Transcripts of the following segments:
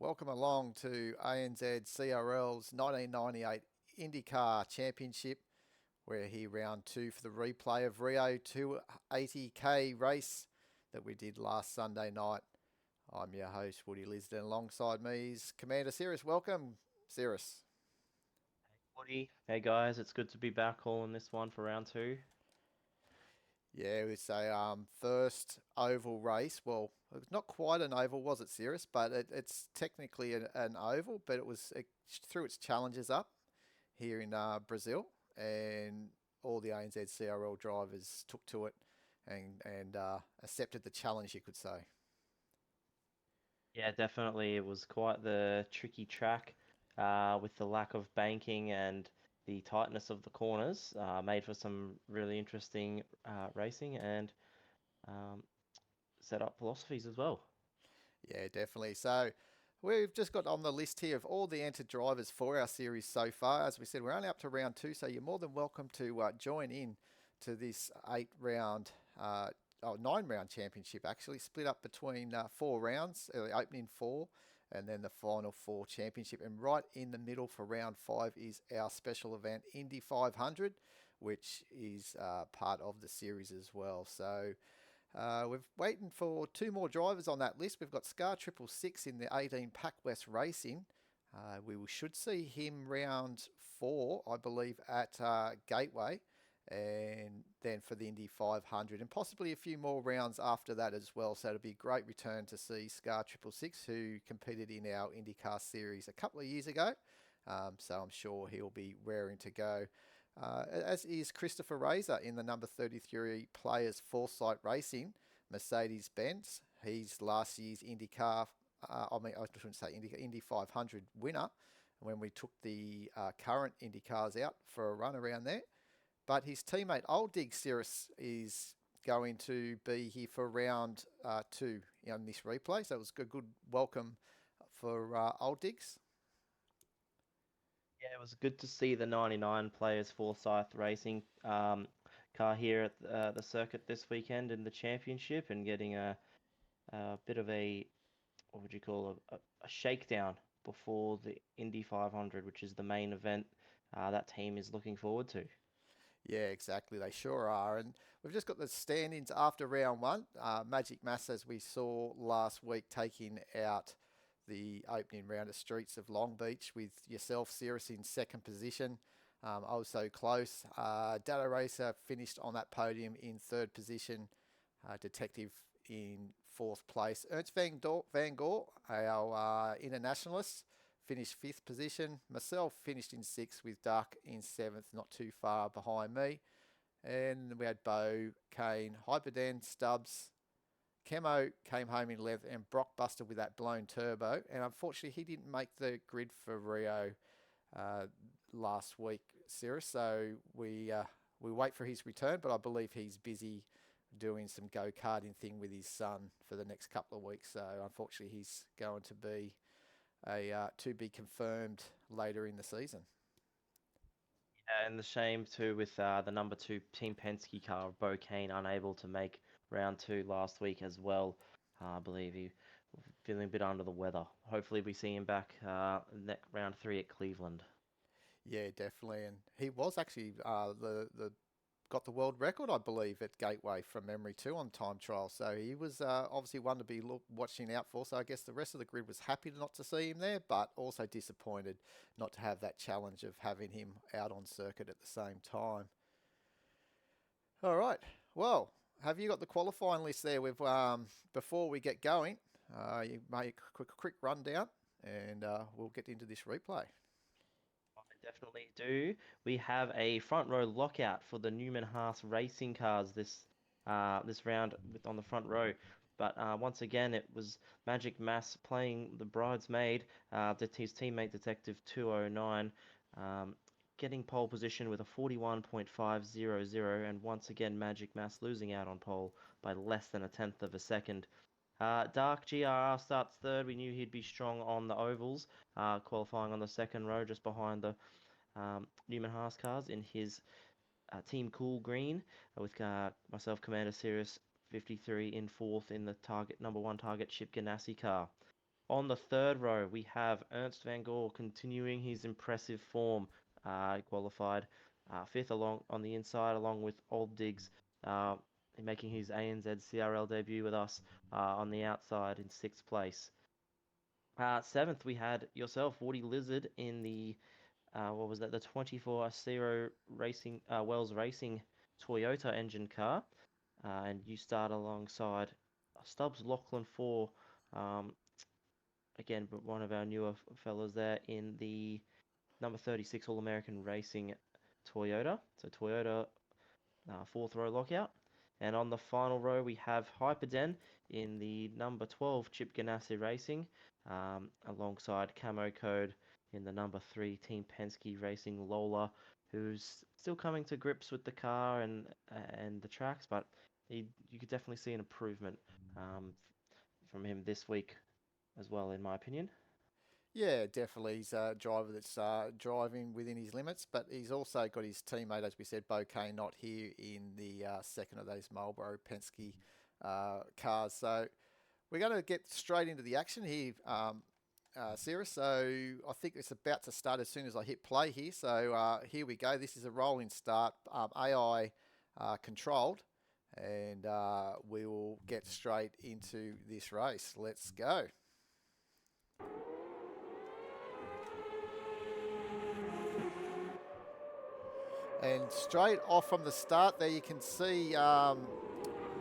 Welcome along to ANZCRL's 1998 Indycar Championship. We're here round two for the replay of Rio 280k race that we did last Sunday night. I'm your host, Woody Lisden. Alongside me is Commander Cirrus. Welcome, Cirrus. Woody. Hey guys, it's good to be back calling this one for round two. Yeah, it's a first oval race. Well, it's not quite an oval, was it, Cirrus? But it's technically an oval, but it threw its challenges up here in Brazil, and all the ANZCRL drivers took to it and accepted the challenge, you could say. Yeah, definitely. It was quite the tricky track with the lack of banking and the tightness of the corners. Made for some really interesting racing and um, set up philosophies as well. Yeah, definitely. So we've just got on the list here of all the entered drivers for our series so far. As we said, we're only up to round two, so you're more than welcome to join in to this 9 round championship, actually split up between 4 rounds, the opening four and then the final four championship. And right in the middle for round five is our special event, Indy 500, which is part of the series as well. So we're waiting for two more drivers on that list. We've got Scar 666 in the 18 Pac West Racing. We should see him round four, I believe, at Gateway, and then for the Indy 500, and possibly a few more rounds after that as well. So it'll be a great return to see Scar 666, who competed in our IndyCar series a couple of years ago. So I'm sure he'll be raring to go. As is Christopher Razor in the number 33 Players Foresight Racing, Mercedes Benz. He's last year's IndyCar, I shouldn't say Indy 500 winner when we took the current IndyCars out for a run around there. But his teammate Old Dig Cirrus is going to be here for round two in this replay. So it was a good welcome for Old Digs. Yeah, it was good to see the 99 Players Forsyth Racing car here at the circuit this weekend in the championship and getting a bit of a what would you call a shakedown before the Indy 500, which is the main event that team is looking forward to. Yeah, exactly. They sure are. And we've just got the standings after round one. Magic Mass, as we saw last week, taking out the opening round of Streets of Long Beach with yourself, Cirrus, in second position. I was so close. Data Racer finished on that podium in third position. Detective in fourth place. Ernst Van Gore, our internationalist, finished fifth position. Myself finished in sixth with Duck in seventh, not too far behind me. And we had Bo, Kane, Hyperden, Stubbs. Camo came home in 11th, and Brock busted with that blown turbo. And unfortunately, he didn't make the grid for Rio uh, last week, Cirrus. So we wait for his return, but I believe he's busy doing some go-karting thing with his son for the next couple of weeks. So unfortunately, he's going to be to be confirmed later in the season. And the shame too with the number two Team Penske car, Bo Kane, unable to make round two last week as well. I believe he feeling a bit under the weather. Hopefully we see him back round three at Cleveland. Yeah, definitely. And he was actually the got the world record, I believe, at Gateway from memory too on time trial. So he was obviously one to be watching out for. So I guess the rest of the grid was happy not to see him there, but also disappointed not to have that challenge of having him out on circuit at the same time. All right. Well, have you got the qualifying list there? With before we get going, you make a quick rundown, and we'll get into this replay. I definitely do. We have a front row lockout for the Newman Haas racing cars this round with on the front row. But once again, it was Magic Mass playing the bridesmaid, his teammate Detective 209, um, getting pole position with a 41.500, and once again Magic Mass losing out on pole by less than a tenth of a second. Dark GRR starts third. We knew he'd be strong on the ovals, qualifying on the second row just behind the Newman Haas cars in his Team Cool Green with myself, Commander Sirius 53 in fourth in the target number one target Chip Ganassi car. On the third row, we have Ernst van Goor continuing his impressive form. Qualified fifth along on the inside, along with Old Diggs, uh, making his ANZCRL debut with us on the outside in sixth place. Seventh, we had yourself, Woody Lizard, in the what was that? The 24 Acero Racing Wells Racing Toyota engine car, and you start alongside Stubbs Lachlan 4. Again, but one of our newer fellas there in the number 36 All American Racing Toyota. So Toyota fourth row lockout. And on the final row, we have Hyperden in the number 12 Chip Ganassi Racing, alongside Camo Code in the number 3 Team Penske Racing Lola, who's still coming to grips with the car and the tracks, but you could definitely see an improvement from him this week as well, in my opinion. Yeah, definitely. He's a driver that's driving within his limits, but he's also got his teammate, as we said, Bo Kane, not here in the second of those Marlboro Penske cars. So we're going to get straight into the action here, Sarah. So I think it's about to start as soon as I hit play here. So here we go. This is a rolling start, AI controlled, and we will get straight into this race. Let's go. And straight off from the start there, you can see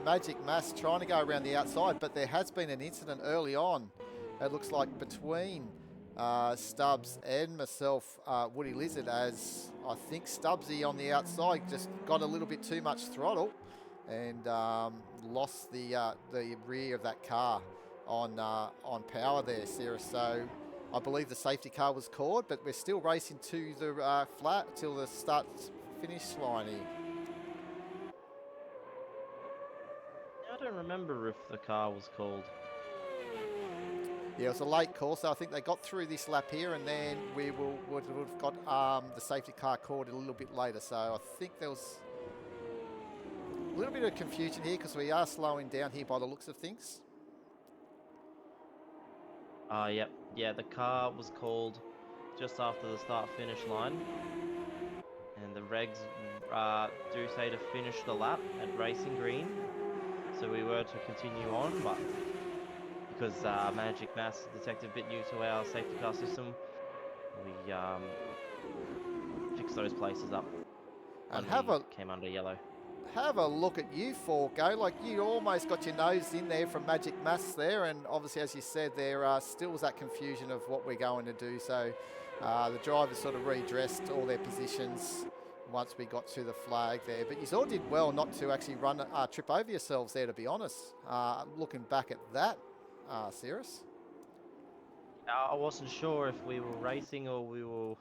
Magic Mass trying to go around the outside, but there has been an incident early on. It looks like between Stubbs and myself, Woody Lizard, as I think Stubbsy on the outside just got a little bit too much throttle and lost the rear of that car on power there, Sarah. So I believe the safety car was called, but we're still racing to the flat till the start finish line here. I don't remember if the car was called. Yeah, it was a late call, so I think they got through this lap here, and then we would have got the safety car called a little bit later. So I think there was a little bit of confusion here because we are slowing down here by the looks of things. Yep, yeah, the car was called just after the start finish line, and the regs do say to finish the lap at racing green. So we were to continue on, but because Magic Mass detective a bit new to our safety car system, we fixed those places up And when we came under yellow. have a look at you four go. Like, you almost got your nose in there from Magic Mass there, and obviously, as you said, there still was that confusion of what we're going to do. So the drivers sort of redressed all their positions once we got to the flag there. But you all did well not to actually trip over yourselves there, to be honest. Looking back at that, Cirrus. I wasn't sure if we were racing or we were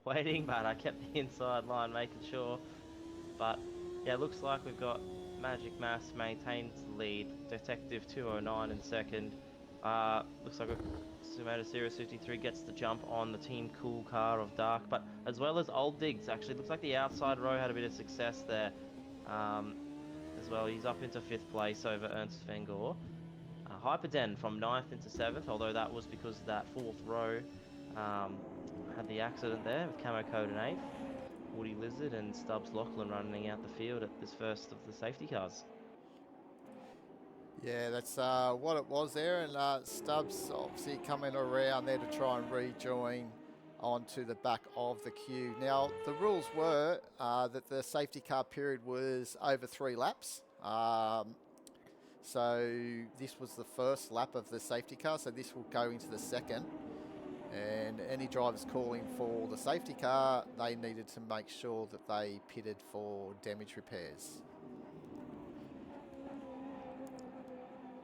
waiting, but I kept the inside line making sure. But yeah, looks like we've got Magic Mass maintains the lead. Detective 209 in second. Looks like Sumoto Series 53 gets the jump on the Team Cool car of Dark, but as well as Old Diggs. Actually, looks like the outside row had a bit of success there as well. He's up into fifth place over Ernst van Goor. Hyperden from ninth into seventh, although that was because that fourth row had the accident there with Camo Code in eighth. Woody Lizard and Stubbs Lachlan running out the field at this first of the safety cars. Yeah, that's what it was there. And Stubbs obviously coming around there to try and rejoin onto the back of the queue. Now, the rules were that the safety car period was over 3 laps. So this was the first lap of the safety car, so this will go into the second. And any drivers calling for the safety car, they needed to make sure that they pitted for damage repairs.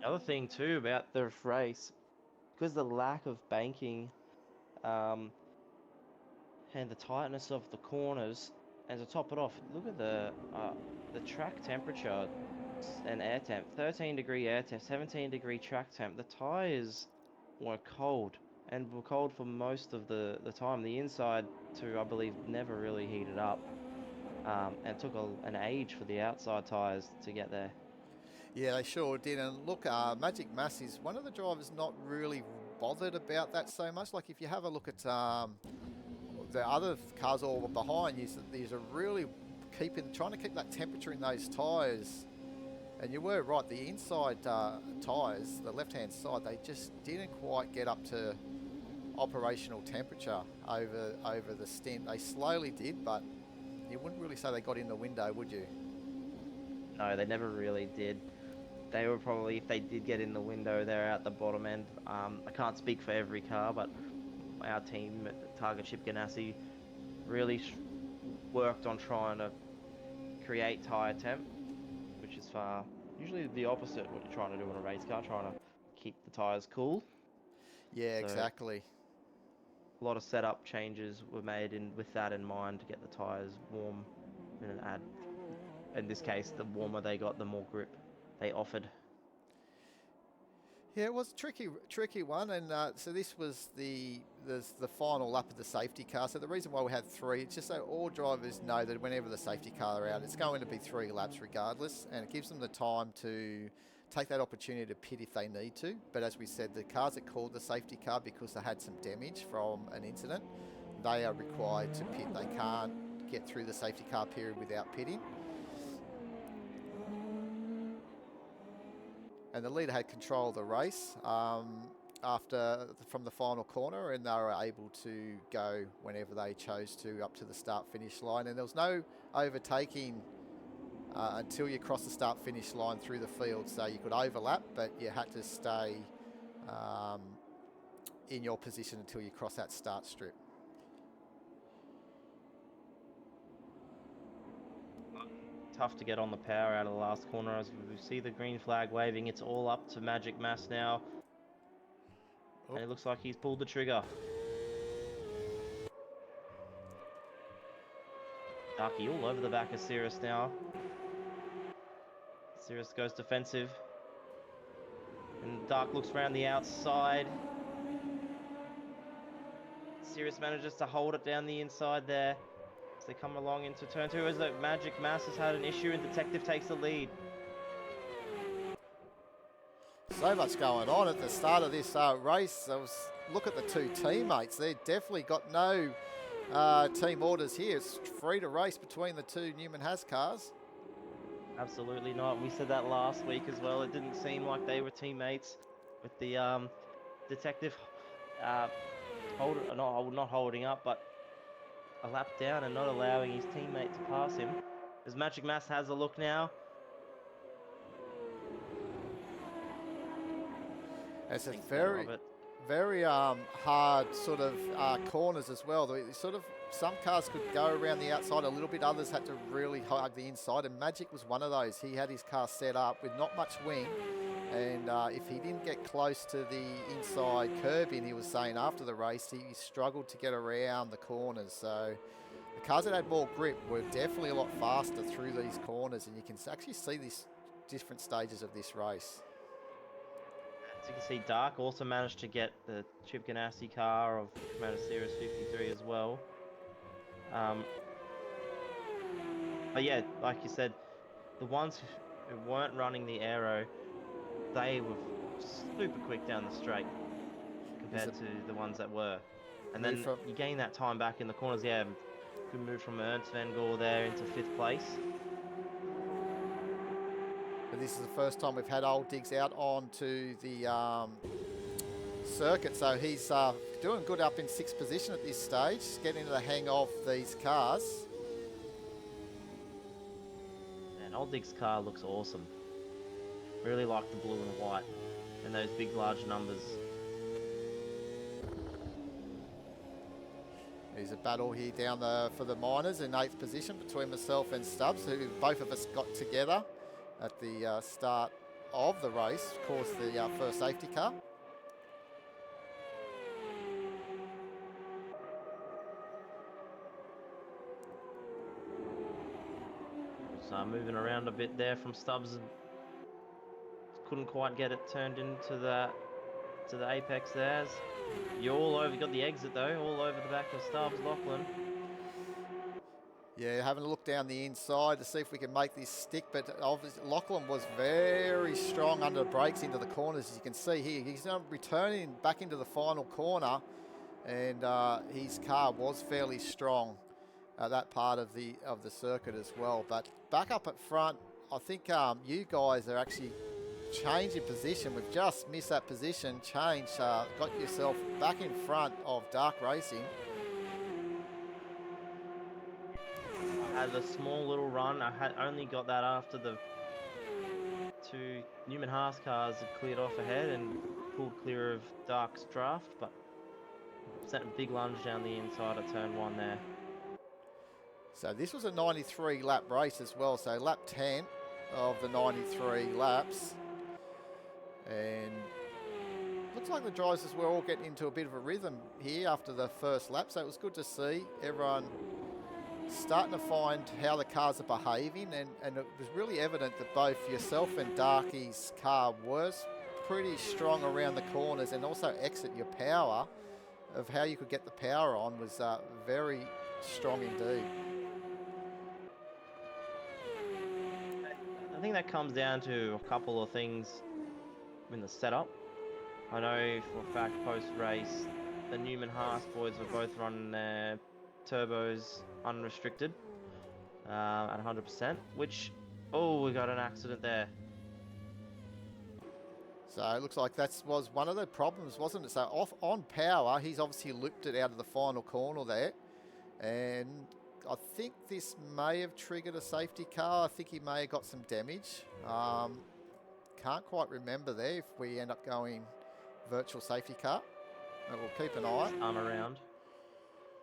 The other thing too about the race, because the lack of banking and the tightness of the corners, and to top it off, look at the track temperature and air temp. 13-degree air temp, 17-degree track temp. The tires were cold and were cold for most of the time. The inside too, I believe, never really heated up, and took an age for the outside tires to get there. Yeah, they sure did. And look, Magic Mass is one of the drivers not really bothered about that so much. Like if you have a look at the other cars all behind you, these are really trying to keep that temperature in those tyres. And you were right, the inside tyres, the left-hand side, they just didn't quite get up to operational temperature over the stint. They slowly did, but you wouldn't really say they got in the window, would you? No, they never really did. They were probably, if they did get in the window, they're at the bottom end. I can't speak for every car, but our team at Target Chip Ganassi really worked on trying to create tyre temp, which is usually the opposite of what you're trying to do in a race car, trying to keep the tyres cool. Yeah, So exactly. a lot of setup changes were made with that in mind to get the tyres warm and add. In this case, the warmer they got, the more grip they offered. Yeah, it was a tricky one, and so this was the final lap of the safety car. So the reason why we had 3, it's just so all drivers know that whenever the safety car are out, it's going to be 3 laps regardless, and it gives them the time to take that opportunity to pit if they need to. But as we said, the cars that called the safety car because they had some damage from an incident, they are required to pit. They can't get through the safety car period without pitting. And the leader had control of the race from the final corner, and they were able to go whenever they chose to up to the start-finish line. And there was no overtaking until you crossed the start-finish line through the field. So you could overlap, but you had to stay in your position until you cross that start strip. Tough to get on the power out of the last corner. As we see the green flag waving, it's all up to Magic Mass now. Oh. And it looks like he's pulled the trigger. Darky all over the back of Cirrus now. Cirrus goes defensive. And Dark looks around the outside. Cirrus manages to hold it down the inside there. They come along into turn 2 as the Magic Mass has had an issue and Detective takes the lead. So much going on at the start of this race. Look at the 2 teammates. They've definitely got no team orders here. It's free to race between the 2 Newman Haas cars. Absolutely not. We said that last week as well. It didn't seem like they were teammates with the Detective not holding up, but a lap down and not allowing his teammate to pass him. As Magic Mass has a look now. It's a very hard sort of corners as well. Some cars could go around the outside a little bit, others had to really hug the inside, and Magic was one of those. He had his car set up with not much wing, and if he didn't get close to the inside curbing, he was saying after the race, he struggled to get around the corners. So the cars that had more grip were definitely a lot faster through these corners, and you can actually see these different stages of this race. As you can see, Dark also managed to get the Chip Ganassi car of Commander Cirrus 53 as well. But yeah, like you said, the ones who weren't running the aero, they were super quick down the straight compared to the ones that were. And then you gain that time back in the corners. Yeah, good move from Ernst Van Gore there into 5th place. But this is the first time we've had Old Diggs out onto the circuit, so he's doing good up in 6th position at this stage, getting into the hang of these cars. And Old Diggs' car looks awesome. Really like the blue and white and those big large numbers. There's a battle here down for the minors in 8th position between myself and Stubbs, who both of us got together at the start of the race, of course, the first safety car. So moving around a bit there from Stubbs. Couldn't quite get it turned into the apex there. You got the exit though, all over the back of Stubbs, Lachlan. Yeah, having a look down the inside to see if we can make this stick, but obviously Lachlan was very strong under the brakes into the corners, as you can see here. He's now returning back into the final corner, and his car was fairly strong at that part of the circuit as well. But back up at front, I think you guys are actually changing position. We've just missed that position change. Got yourself back in front of Dark Racing. I had a small little run. I had only got that after the two Newman Haas cars had cleared off ahead and pulled clear of Dark's draft, but sent a big lunge down the inside of turn 1 there. So this was a 93 lap race as well. So lap 10 of the 93 laps. And looks like the drivers were all getting into a bit of a rhythm here after the first lap. So it was good to see everyone starting to find how the cars are behaving. And it was really evident that both yourself and Darky's car was pretty strong around the corners, and also exit your power of how you could get the power on was very strong indeed. I think that comes down to a couple of things in the setup. I know for a fact post-race, the Newman Haas boys were both running their turbos unrestricted at 100%, which, oh, we got an accident there. So it looks like that was one of the problems, wasn't it? So off on power, he's obviously looped it out of the final corner there. And I think this may have triggered a safety car. I think he may have got some damage. Can't quite remember there if we end up going virtual safety car. But we'll keep an eye. Arm around.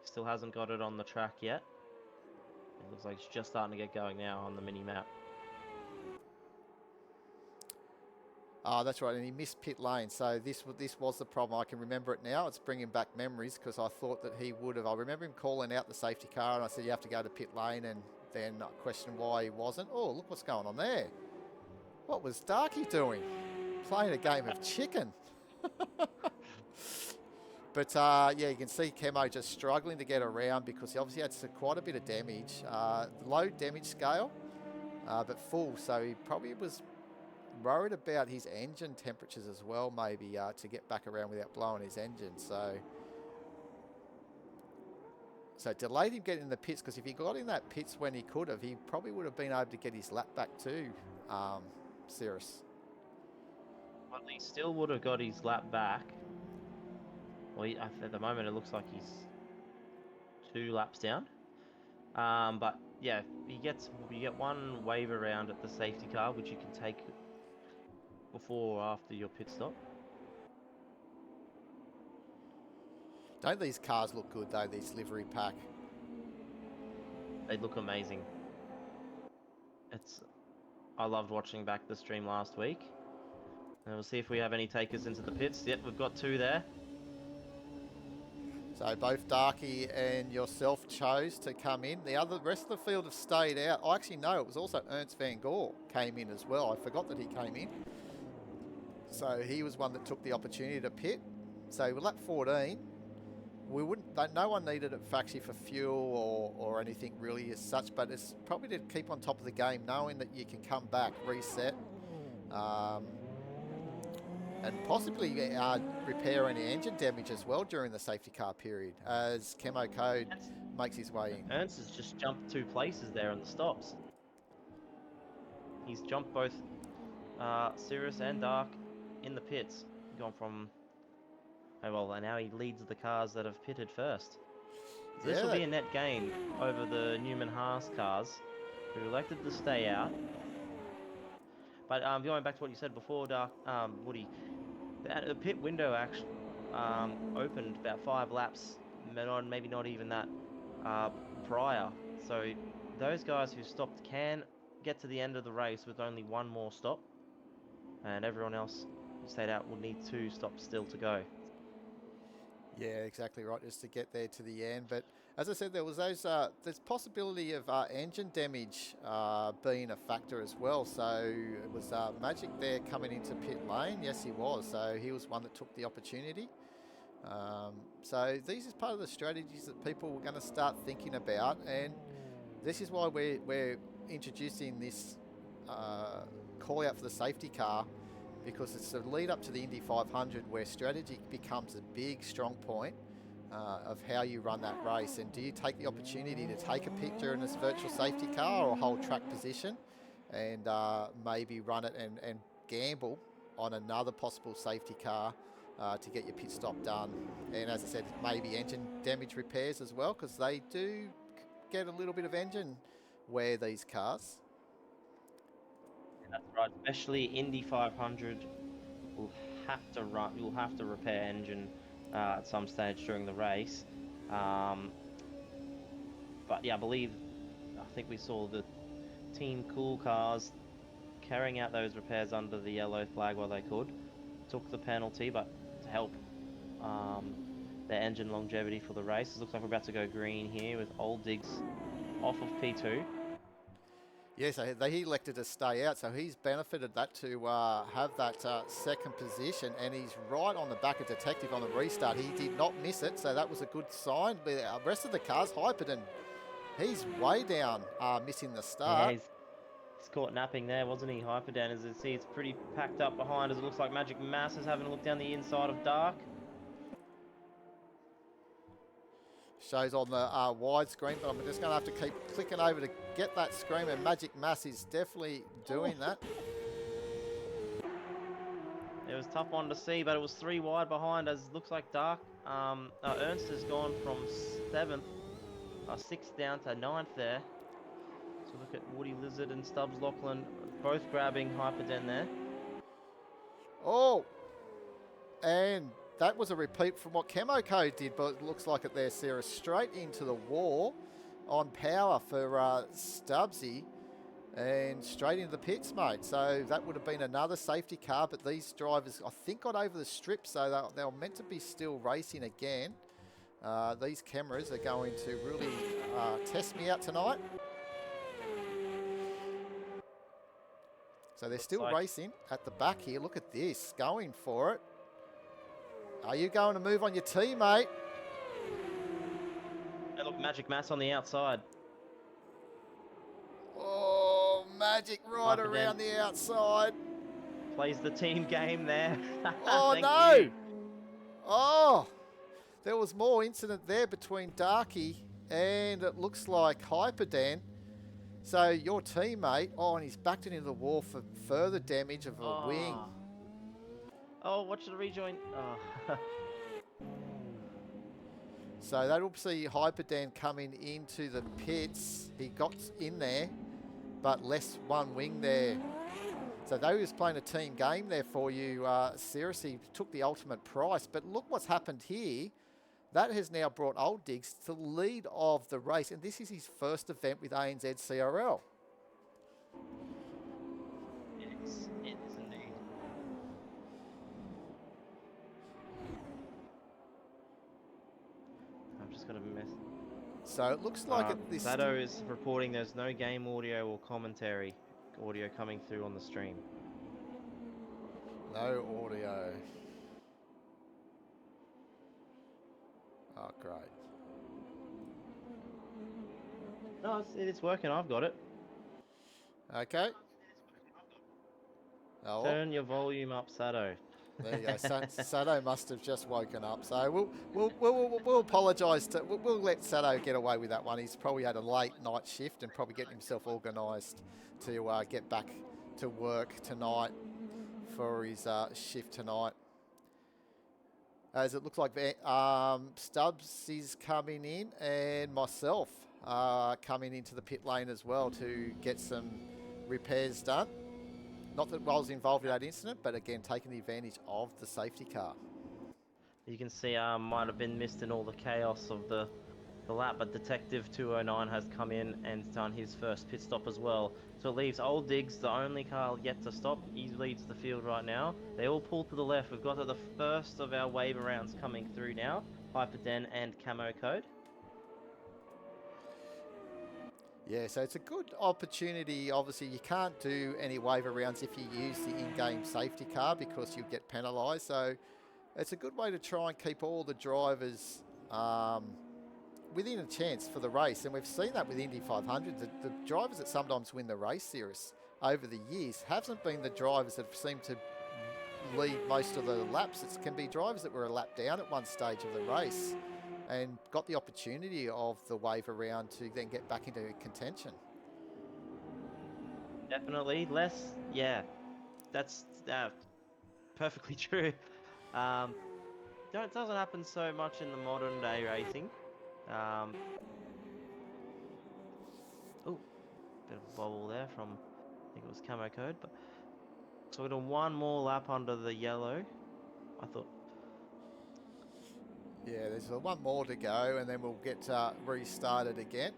Still hasn't got it on the track yet. It looks like it's just starting to get going now on the mini map. That's right, and he missed pit lane. So this was the problem. I can remember it now. It's bringing back memories because I thought that he would have. I remember him calling out the safety car, and I said you have to go to pit lane, and then I questioned why he wasn't. Oh, look what's going on there. What was Darky doing? Playing a game of chicken. But yeah, you can see Chemo just struggling to get around because he obviously had quite a bit of damage. Low damage scale, but full. So he probably was worried about his engine temperatures as well, maybe, to get back around without blowing his engine. So it delayed him getting in the pits, because if he got in that pits when he could have, he probably would have been able to get his lap back too, Cirrus. Well, he still would have got his lap back. Well, at the moment it looks like he's 2 laps down. But yeah, you get one wave around at the safety car, which you can take before or after your pit stop. Don't these cars look good though, this livery pack? They look amazing. I loved watching back the stream last week. And we'll see if we have any takers into the pits. Yep, we've got 2 there. So both Darky and yourself chose to come in. The rest of the field have stayed out. I actually know it was also Ernst van Gore came in as well. I forgot that he came in. So he was one that took the opportunity to pit. So we're lap 14. No one needed it actually for fuel or anything really as such, but it's probably to keep on top of the game, knowing that you can come back, reset, and possibly repair any engine damage as well during the safety car period as Chemo Code makes his way in. Ernst has just jumped 2 places there in the stops. He's jumped both Cirrus and Dark in the pits, gone from... Oh well, and now he leads the cars that have pitted first. So this will be a net gain over the Newman Haas cars, who elected to stay out. But going back to what you said before, Dark, Woody, the pit window actually opened about 5 laps, maybe not even that, prior. So those guys who stopped can get to the end of the race with only 1 more stop, and everyone else who stayed out will need 2 stops still to go. Yeah, exactly right, just to get there to the end. But as I said, there was there's possibility of engine damage being a factor as well. So it was Magic there coming into pit lane. Yes, he was. So he was one that took the opportunity. So these is part of the strategies that people were going to start thinking about. And this is why we're introducing this call out for the safety car, because it's the lead up to the Indy 500 where strategy becomes a big strong point of how you run that race. And do you take the opportunity to take a picture in this virtual safety car or hold track position and maybe run it and gamble on another possible safety car to get your pit stop done? And as I said, maybe engine damage repairs as well, because they do get a little bit of engine wear, these cars. That's right, especially Indy 500 will have to run. You'll have to repair engine at some stage during the race. But yeah, I think we saw the Team Cool cars carrying out those repairs under the yellow flag while they could. Took the penalty, but to help their engine longevity for the race. It looks like we're about to go green here with Old Digs off of P2. Yes, he elected to stay out, so he's benefited that to have that second position, and he's right on the back of Detective on the restart. He did not miss it, so that was a good sign. But the rest of the cars, Hyperden, he's way down, missing the start. Yeah, he's caught napping there, wasn't he? Hyperdan, as you see, it's pretty packed up behind us. It looks like Magic Mass is having a look down the inside of Dark. Shows on the widescreen, but I'm just going to have to keep clicking over to get that screen, and Magic Mass is definitely doing that. It was a tough one to see, but it was 3 wide behind, as looks like Dark. Ernst has gone from 6th down to 9th there. So look at Woody Lizard and Stubbs Lachlan both grabbing Hyperden there. Oh, and that was a repeat from what Camo Code did, but it looks like it there, Sarah, straight into the wall on power for Stubbsy and straight into the pits, mate. So that would have been another safety car, but these drivers, I think, got over the strip, so they were meant to be still racing again. These cameras are going to really test me out tonight. So they're still racing at the back here. Look at this, going for it. Are you going to move on your teammate? Hey, look, Magic Mass on the outside. Oh, Magic right around the outside. Plays the team game there. Oh, no. Oh, there was more incident there between Darky and it looks like Hyperdan. So your teammate, and he's backed it into the wall for further damage of a wing. Oh, watch the rejoin. Oh. So that'll see Hyperdan coming into the pits. He got in there, but less one wing there. So they was playing a team game there for you. Seriously, took the ultimate price. But look what's happened here. That has now brought Old Digs to the lead of the race. And this is his first event with ANZCRL. It is indeed. I've just got a mess. So it looks like this... Sado is reporting there's no game audio or commentary audio coming through on the stream. No audio. Oh, great. No, it's working. I've got it. Okay. Oh, well. Turn your volume up, Sado. There you go. Sado must have just woken up. So we'll apologise to. We'll let Sado get away with that one. He's probably had a late night shift and probably getting himself organised to get back to work tonight for his shift tonight. As it looks like Stubbs is coming in and myself coming into the pit lane as well to get some repairs done. Not that I was involved in that incident, but again, taking the advantage of the safety car. You can see might have been missed in all the chaos of the lap, but Detective 209 has come in and done his first pit stop as well. So it leaves Old Digs, the only car yet to stop. He leads the field right now. They all pull to the left. We've got to the first of our waiver rounds coming through now. Hyperden and Camo Code. Yeah, so it's a good opportunity. Obviously, you can't do any waiver rounds if you use the in-game safety car because you get penalised. So it's a good way to try and keep all the drivers within a chance for the race, and we've seen that with Indy 500. The drivers that sometimes win the race series over the years haven't been the drivers that seem to lead most of the laps. It can be drivers that were a lap down at one stage of the race and got the opportunity of the wave around to then get back into contention. Definitely less. Yeah, that's perfectly true. It doesn't happen so much in the modern day racing. Oh, bit of a bobble there from, I think it was camo code, but so we're doing one more lap under the yellow. I thought. Yeah, there's one more to go, and then we'll get restarted again.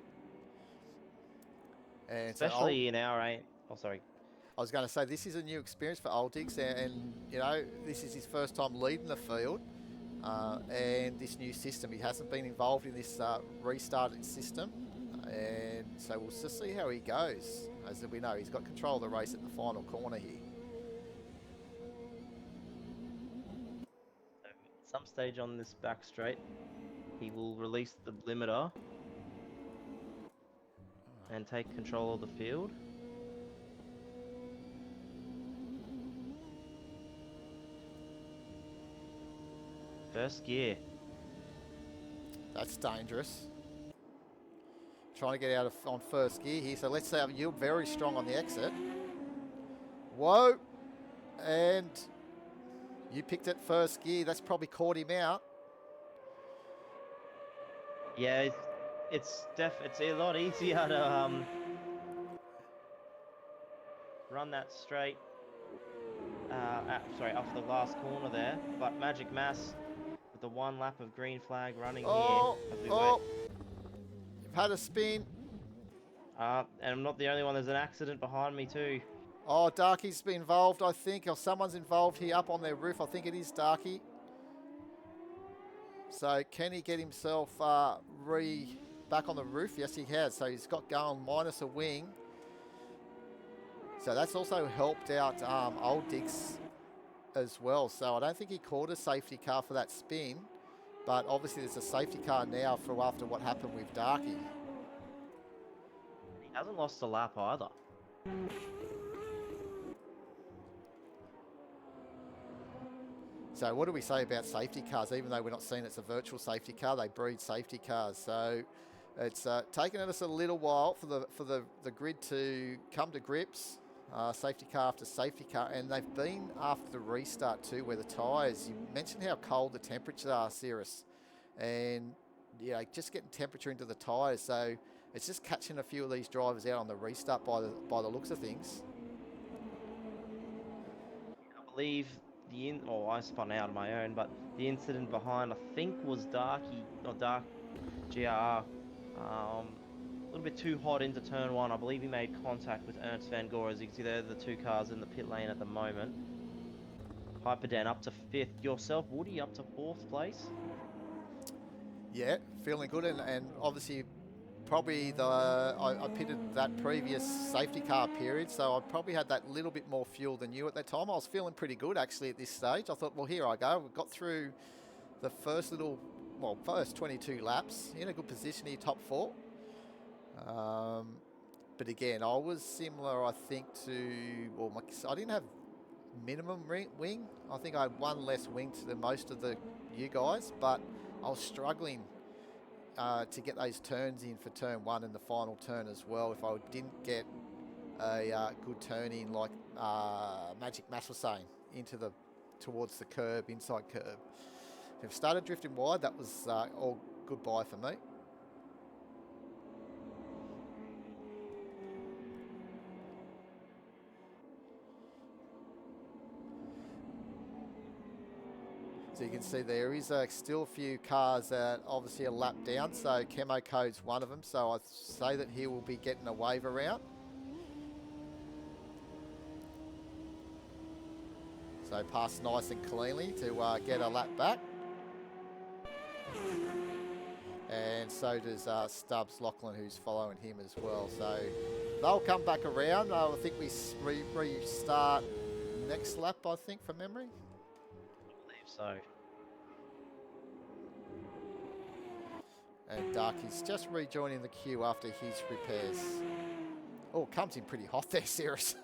And Especially in our eight. Oh, sorry. I was going to say, this is a new experience for Old Dicks, and you know, this is his first time leading the field, and this new system. He hasn't been involved in this restarted system, and so we'll just see how he goes. As we know, he's got control of the race at the final corner here. So at some stage on this back straight, he will release the limiter and take control of the field. First gear. That's dangerous. Trying to get out on first gear here. So let's say you're very strong on the exit. Whoa. And you picked it first gear. That's probably caught him out. Yeah, it's a lot easier to run that straight. Sorry, off the last corner there. But Magic Mass with the one lap of green flag running here. You've had a spin. And I'm not the only one. There's an accident behind me too. Oh, Darky's been involved, I think, or someone's involved here up on their roof. I think it is Darky. So can he get himself back on the roof? Yes, he has. So he's got going minus a wing. So that's also helped out Old Dicks as well. So I don't think he caught a safety car for that spin, but obviously there's a safety car now for after what happened with Darky. He hasn't lost a lap either. So what do we say about safety cars? Even though we're not seeing it's a virtual safety car, they breed safety cars. So it's taken us a little while for the grid to come to grips. Safety car after safety car, and they've been after the restart too, where the tyres. You mentioned how cold the temperatures are, Cirrus, and just getting temperature into the tyres. So it's just catching a few of these drivers out on the restart by the looks of things. I believe I spun out on my own, but the incident behind, I think, was Dark GR. A little bit too hot into turn one. I believe he made contact with Ernst Van Gore, as you can see there, the two cars in the pit lane at the moment. Hyperdan up to 5th. Yourself, Woody, up to 4th place. Yeah, feeling good, and obviously probably I pitted that previous safety car period, so I probably had that little bit more fuel than you at that time. I was feeling pretty good actually at this stage. I thought, well, here I go. We got through the first 22 laps in a good position here, top 4. But again, I was similar, I think, I didn't have minimum wing. I think I had one less wing to most of you guys, but I was struggling to get those turns in for turn 1 and the final turn as well. If I didn't get a good turn in, like Magic Mass was saying, towards the curb, inside curb. If I started drifting wide, that was all goodbye for me. So you can see there is still a few cars that obviously are lapped down. So Camo Code's one of them. So I'd say that he will be getting a wave around. So pass nice and cleanly to get a lap back. And so does Stubbs Lachlan, who's following him as well. So they'll come back around. I think we restart next lap, I think, from memory. I believe so. And Darky's just rejoining the queue after his repairs. Oh, comes in pretty hot there, Cirrus.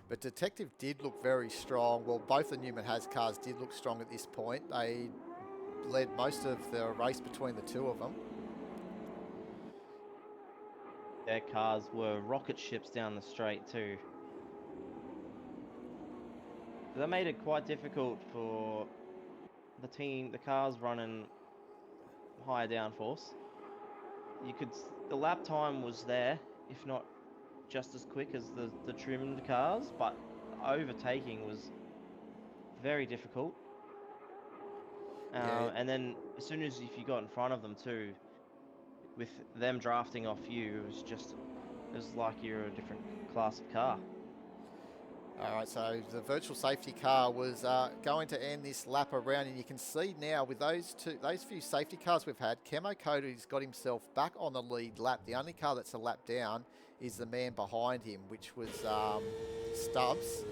But Detective did look very strong. Well, both the Newman Has cars did look strong at this point. They led most of the race between the two of them. Their cars were rocket ships down the straight too. That made it quite difficult for the cars running higher downforce. The lap time was there, if not just as quick as the trimmed cars, but overtaking was very difficult. Yeah. And then as soon as if you got in front of them too, with them drafting off you, it was like you're a different class of car. All right, so the virtual safety car was going to end this lap around, and you can see now with those few safety cars we've had, Camo Cody's got himself back on the lead lap. The only car that's a lap down is the man behind him, which was Stubbs.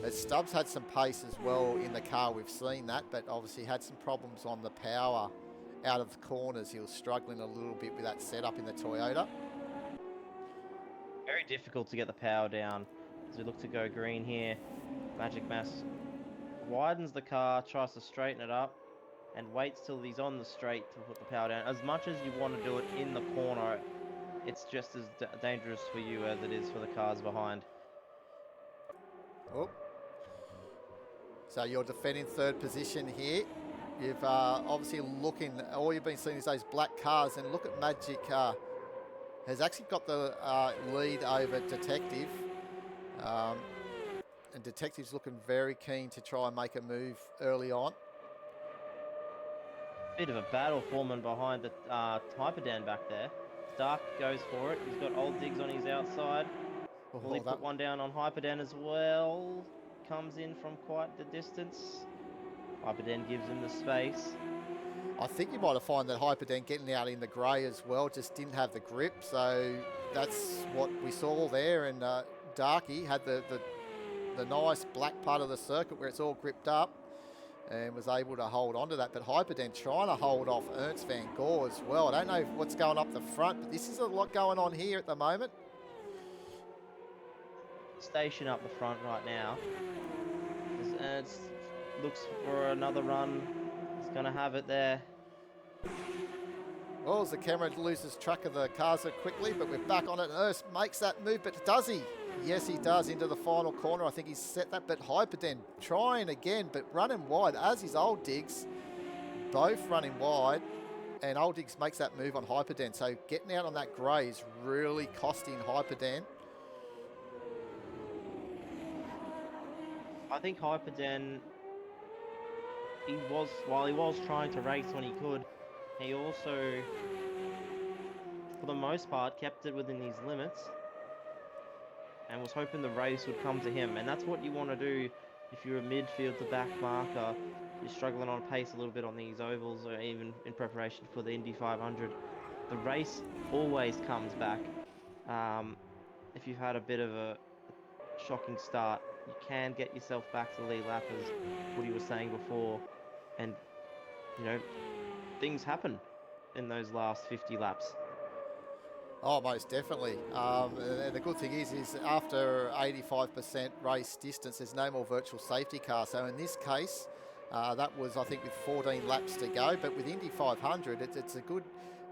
But Stubbs had some pace as well in the car, we've seen that, but obviously had some problems on the power out of the corners. He was struggling a little bit with that setup in the Toyota. Very difficult to get the power down as we look to go green here. Magic Mass widens the car, tries to straighten it up, and waits till he's on the straight to put the power down. As much as you want to do it in the corner, it's just as dangerous for you as it is for the cars behind. Oh. So you're defending third position here. You've obviously all you've been seeing is those black cars, and look at Magic has actually got the lead over Detective. And Detective's looking very keen to try and make a move early on. Bit of a battle forming behind the Hyperdan back there. Stark goes for it. He's got Old Digs on his outside. Will he put one down on Hyperdan as well? Comes in from quite the distance. Hyperdan gives him the space. I think you might have found that Hyperdan getting out in the grey as well just didn't have the grip, so that's what we saw there. And Darky had the nice black part of the circuit where it's all gripped up and was able to hold on to that. But Hyperdan trying to hold off Ernst van Gore as well. I don't know what's going up the front, but this is a lot going on here at the moment. Station up the front right now. Ernst looks for another run. He's going to have it there. Well, as the camera loses track of the cars quickly, but we're back on it. Ernst makes that move, but does he? Yes, he does, into the final corner. I think he's set that, but Hyperden trying again, but running wide, as is Old Digs. Both running wide, and Old Digs makes that move on Hyperden. So getting out on that grey is really costing Hyperden. I think Hyperden, while he was trying to race when he could, he also, for the most part, kept it within his limits and was hoping the race would come to him. And that's what you want to do if you're a midfield to back marker. You're struggling on pace a little bit on these ovals, or even in preparation for the Indy 500. The race always comes back. If you've had a bit of a shocking start, you can get yourself back to the lead lap, as Woody was saying before. And, you know, things happen in those last 50 laps. Oh, most definitely. The good thing is after 85% race distance, there's no more virtual safety car. So in this case, that was, I think, with 14 laps to go. But with Indy 500, it's a good,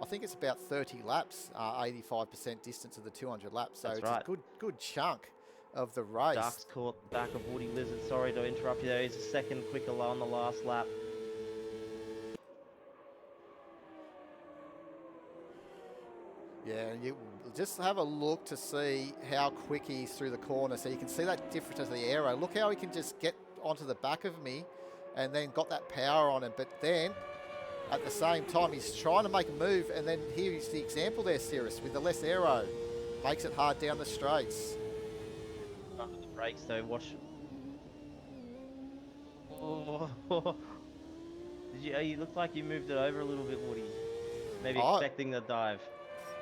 I think it's about 30 laps, 85% distance of the 200 laps. So That's it's right. a good chunk of the race. Dark's caught the back of Woody Lizard. Sorry to interrupt you there. He's a second quicker on the last lap. Yeah, you just have a look to see how quick he is through the corner. So you can see that difference of the aero. Look how he can just get onto the back of me and then got that power on him. But then, at the same time, he's trying to make a move. And then here's the example there, Cirrus, with the less aero. Makes it hard down the straights. Under the brakes, though, watch. Oh, you looked like you moved it over a little bit, Woody. Maybe expecting the dive.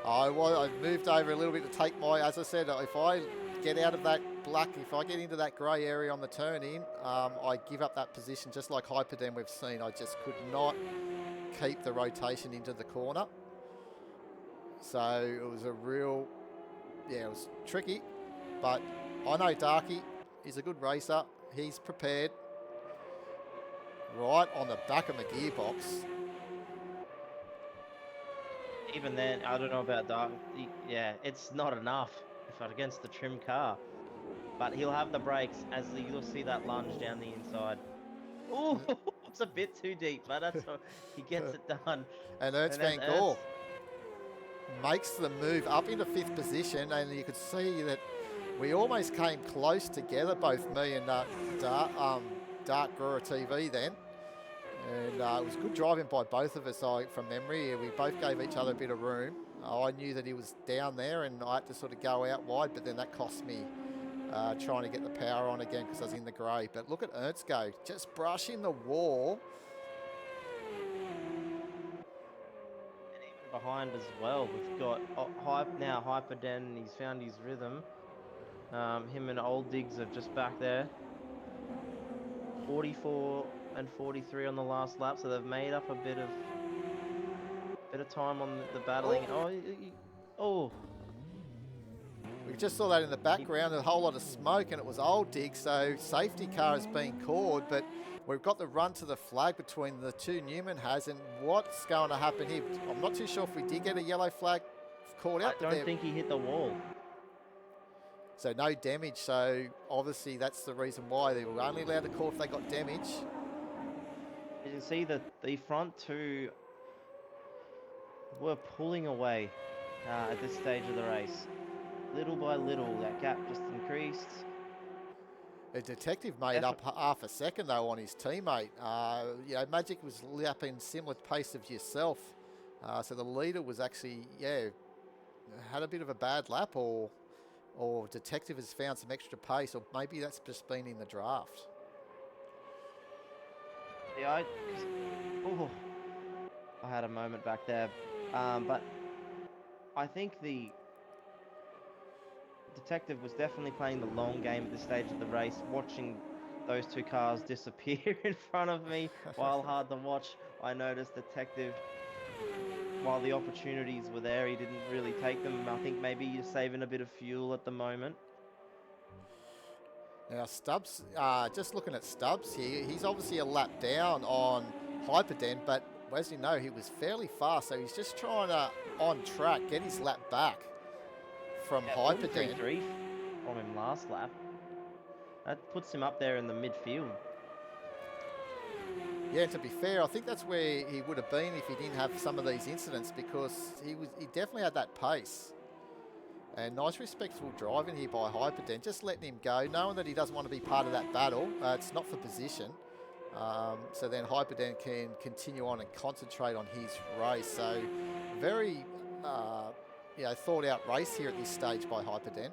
I moved over a little bit to take my, as I said, if I get out of that black, if I get into that grey area on the turn in, I give up that position just like Hyperden we've seen. I just could not keep the rotation into the corner. So it was a real, yeah, it was tricky. But I know Darky is a good racer. He's prepared. Right on the back of my gearbox. Even then, I don't know about Dark. Yeah, it's not enough if against the trim car. But he'll have the brakes as you'll see that lunge down the inside. Oh, it's a bit too deep, but that's he gets it done. And Ernst And as van Gore makes the move up into 5th position, and you could see that we almost came close together, both me and Dark Brewer TV then. And it was good driving by both of us. From memory, we both gave each other a bit of room. I knew that he was down there, and I had to sort of go out wide, but then that cost me trying to get the power on again because I was in the grey. But look at Ernst go, just brushing the wall. And even behind as well, we've got Hyperden. He's found his rhythm. Him and Old Diggs are just back there. 44 and 43 on the last lap, so they've made up a bit of time on the battling. Oh. We just saw that in the background, a whole lot of smoke, and it was Old Dig, so safety car has been called, but we've got the run to the flag between the two Newman has, and what's going to happen here? I'm not too sure if we did get a yellow flag called out. I don't think he hit the wall. So no damage, so obviously that's the reason why they were only allowed to call if they got damage. You can see that the front two were pulling away at this stage of the race. Little by little, that gap just increased. The detective made up half a second though on his teammate. Magic was lapping similar pace of yourself. So the leader was actually, had a bit of a bad lap, or detective has found some extra pace, or maybe that's just been in the draft. Yeah, I had a moment back there, but I think the detective was definitely playing the long game at this stage of the race, watching those two cars disappear in front of me. While hard to watch, I noticed detective, while the opportunities were there, he didn't really take them. I think maybe you're saving a bit of fuel at the moment. Now Stubbs, just looking at Stubbs here, he's obviously a lap down on Hyperden, but as you know, he was fairly fast, so he's just trying to, on track, get his lap back from Hyperden. 3 from him last lap. That puts him up there in the midfield. Yeah, to be fair, I think that's where he would have been if he didn't have some of these incidents, because he definitely had that pace. And nice respectful driving here by Hyperden, just letting him go, knowing that he doesn't want to be part of that battle. It's not for position. So then Hyperden can continue on and concentrate on his race. So very thought out race here at this stage by Hyperden.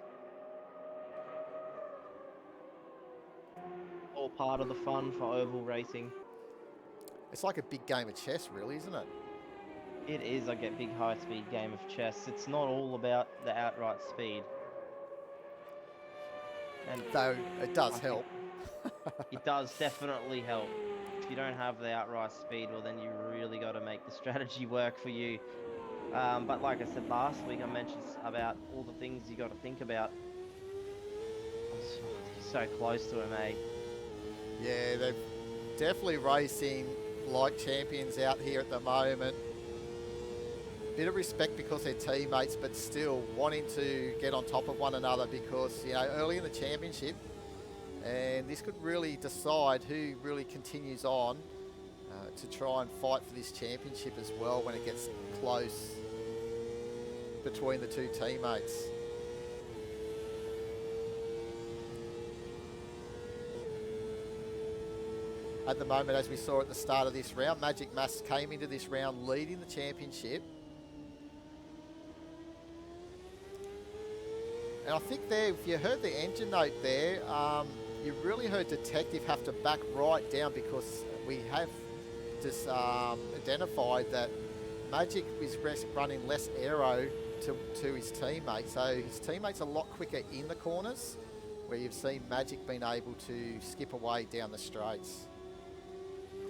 All part of the fun for oval racing. It's like a big game of chess, really, isn't it? It is like a big high-speed game of chess. It's not all about the outright speed. And though it does help. It does definitely help. If you don't have the outright speed, well, then you really got to make the strategy work for you. But like I said last week, I mentioned about all the things you got to think about. So close to him, eh? Yeah, they're definitely racing like champions out here at the moment. Bit of respect because they're teammates, but still wanting to get on top of one another, because early in the championship, and this could really decide who really continues on to try and fight for this championship as well when it gets close between the two teammates. At the moment, as we saw at the start of this round, Magic Mass came into this round leading the championship. And I think there, if you heard the engine note there, you really heard Detective have to back right down, because we have just identified that Magic is running less aero to his teammate. So his teammate's a lot quicker in the corners, where you've seen Magic being able to skip away down the straights.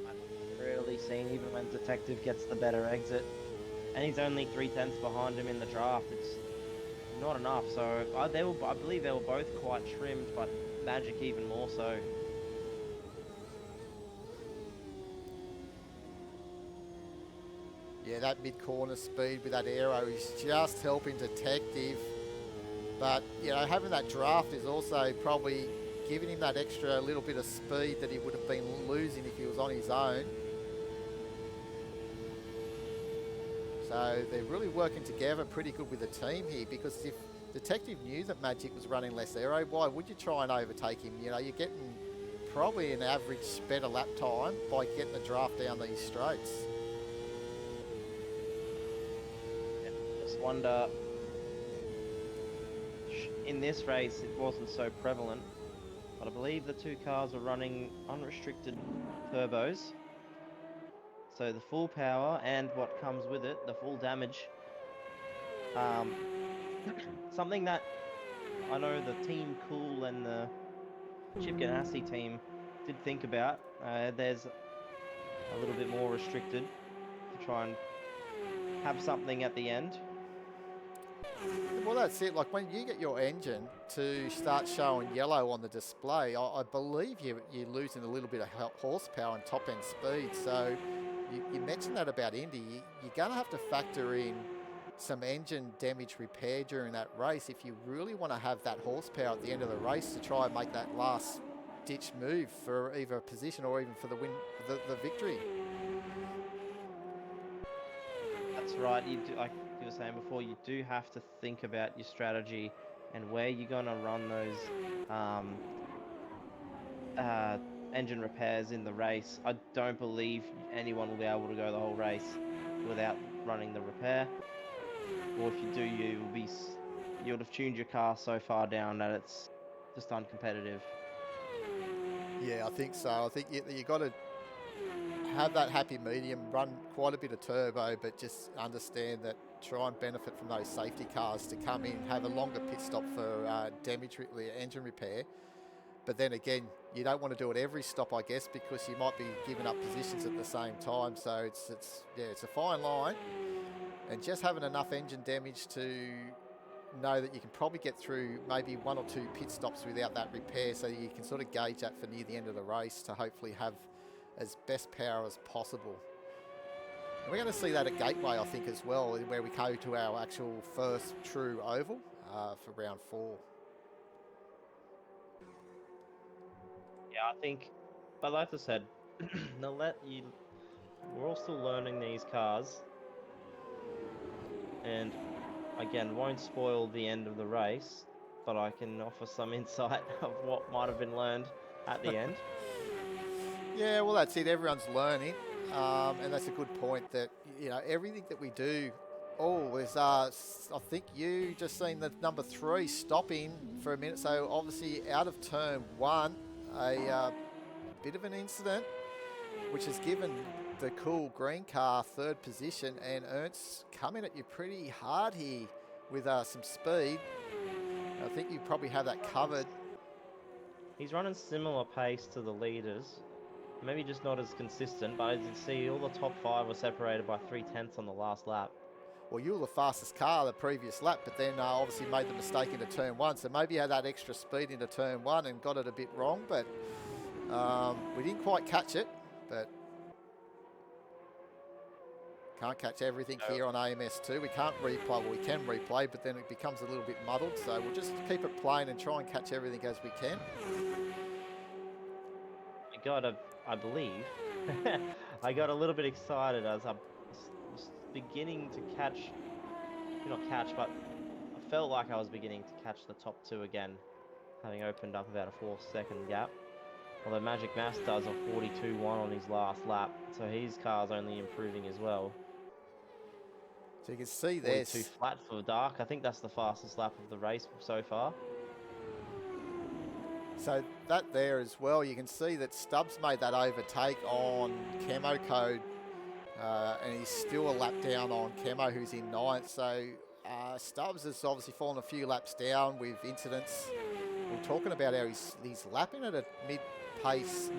I've rarely seen, even when Detective gets the better exit, and he's only 3/10 behind him in the draft. It's not enough. So I believe they were both quite trimmed, but Magic even more so. Yeah, that mid-corner speed with that aero is just helping Detective. But, you know, having that draft is also probably giving him that extra little bit of speed that he would have been losing if he was on his own. So they're really working together pretty good with the team here, because if Detective knew that Magic was running less aero, why would you try and overtake him? You know, you're getting probably an average better lap time by getting the draft down these straights. Just wonder, in this race it wasn't so prevalent, but I believe the two cars were running unrestricted turbos. So the full power and what comes with it, the full damage. Something that I know the Team Cool and the Chip Ganassi team did think about. There's a little bit more restricted to try and have something at the end. Well, that's it. Like when you get your engine to start showing yellow on the display, I believe you're losing a little bit of horsepower and top end speed. So you mentioned that about Indy. You're going to have to factor in some engine damage repair during that race if you really want to have that horsepower at the end of the race to try and make that last ditch move for either a position or even for the win, the victory. That's right. You do, like you were saying before, you do have to think about your strategy and where you're going to run those engine repairs in the race. I don't believe anyone will be able to go the whole race without running the repair. Or if you do, you would have tuned your car so far down that it's just uncompetitive. Yeah, I think so. I think you got to have that happy medium, run quite a bit of turbo, but just understand that try and benefit from those safety cars to come in, have a longer pit stop for engine repair. But then again, you don't want to do it every stop, I guess, because you might be giving up positions at the same time. So it's a fine line, and just having enough engine damage to know that you can probably get through maybe one or two pit stops without that repair, so you can sort of gauge that for near the end of the race to hopefully have as best power as possible. And we're going to see that at Gateway, I think, as well, where we go to our actual first true oval for round 4. Yeah, I think, but like I said, we're all still learning these cars, and again, won't spoil the end of the race, but I can offer some insight of what might have been learned at the end. Yeah, well, that's it. Everyone's learning, and that's a good point. That everything that we do. Oh, there's I think you just seen the number 3 stopping for a minute. So obviously out of turn 1, a bit of an incident, which has given the cool green car 3rd position, and Ernst's coming at you pretty hard here with some speed. I think you probably have that covered. He's running similar pace to the leaders, maybe just not as consistent, but as you see, all the top 5 were separated by 3/10 on the last lap. Well, you were the fastest car the previous lap, but then obviously made the mistake into turn 1. So maybe you had that extra speed into turn 1 and got it a bit wrong, but we didn't quite catch it. But can't catch everything here on AMS2. We can't replay. Well, we can replay, but then it becomes a little bit muddled. So we'll just keep it plain and try and catch everything as we can. I believe, I got a little bit excited as I was beginning to catch, not catch, but I felt like I was beginning to catch the top 2 again, having opened up about a 4-second gap. Although Magic Mass does a 42.1 on his last lap, so his car's only improving as well. So you can see this. 42 flat for Dark. I think that's the fastest lap of the race so far. So that there as well, you can see that Stubbs made that overtake on Camo Code, and he's still a lap down on Camo, who's in 9th. So Stubbs has obviously fallen a few laps down with incidents. We're talking about how he's lapping at a mid-pace,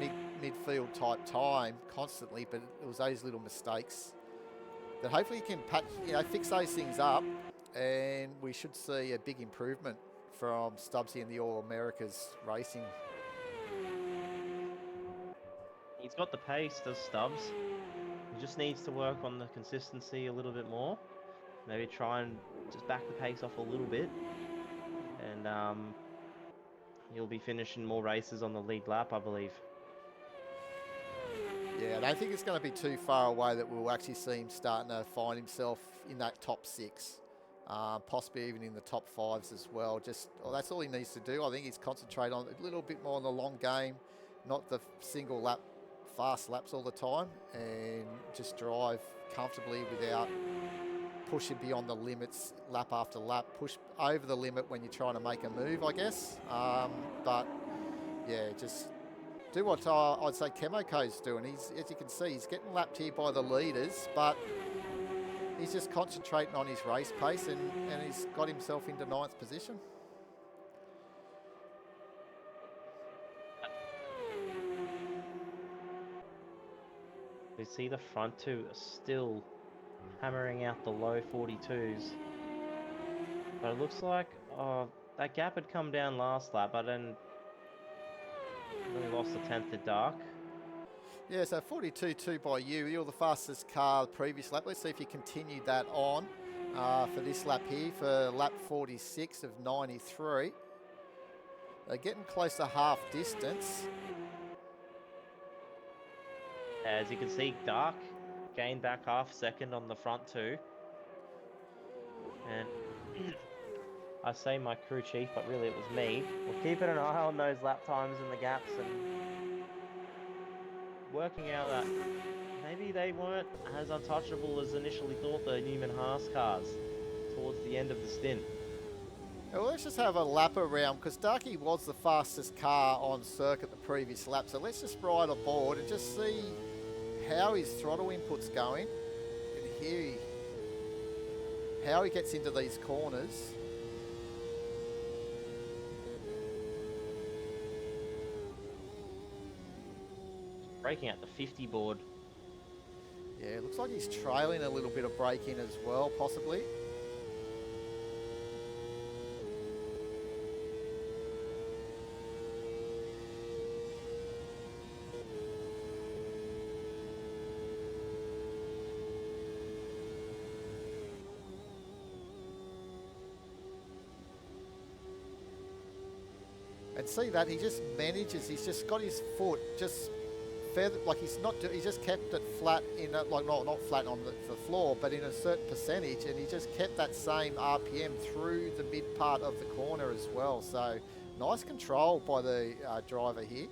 midfield type time constantly, but it was those little mistakes that hopefully he can fix those things up, and we should see a big improvement from Stubbsy in the All Americas racing. He's got the pace, does Stubbs. He just needs to work on the consistency a little bit more. Maybe try and just back the pace off a little bit, and he'll be finishing more races on the lead lap, I believe. Yeah, I don't think it's going to be too far away that we'll actually see him starting to find himself in that top 6, possibly even in the top 5s as well. That's all he needs to do. I think he's concentrate on a little bit more on the long game, not the single lap, fast laps all the time, and just drive comfortably without pushing beyond the limits lap after lap. Push over the limit when you're trying to make a move, I guess. But yeah, just do what I'd say Chemoco's doing. As you can see, he's getting lapped here by the leaders, but he's just concentrating on his race pace, and he's got himself into 9th position. We see the front two are still hammering out the low 42s. But it looks like that gap had come down last lap, but then really lost the 10th to Dark. Yeah, so 42.2 by you. You're the fastest car the previous lap. Let's see if you continued that on for this lap here, for lap 46 of 93. They're getting close to half distance. As you can see, Dark gained back half second on the front two. And I say my crew chief, but really it was me. We're keeping an eye on those lap times and the gaps and working out that maybe they weren't as untouchable as initially thought, the Newman Haas cars, towards the end of the stint. Well, let's just have a lap around, because Darky was the fastest car on circuit the previous lap. So let's just ride aboard and just see how his throttle input's going and hear how he gets into these corners. Braking at the 50 board. Yeah, it looks like he's trailing a little bit of braking as well, possibly. And see that, he just manages, he's just got his foot just feather, like he's just kept it flat in a, like not flat on the floor, but in a certain percentage, and he just kept that same RPM through the mid part of the corner as well. So nice control by the driver here.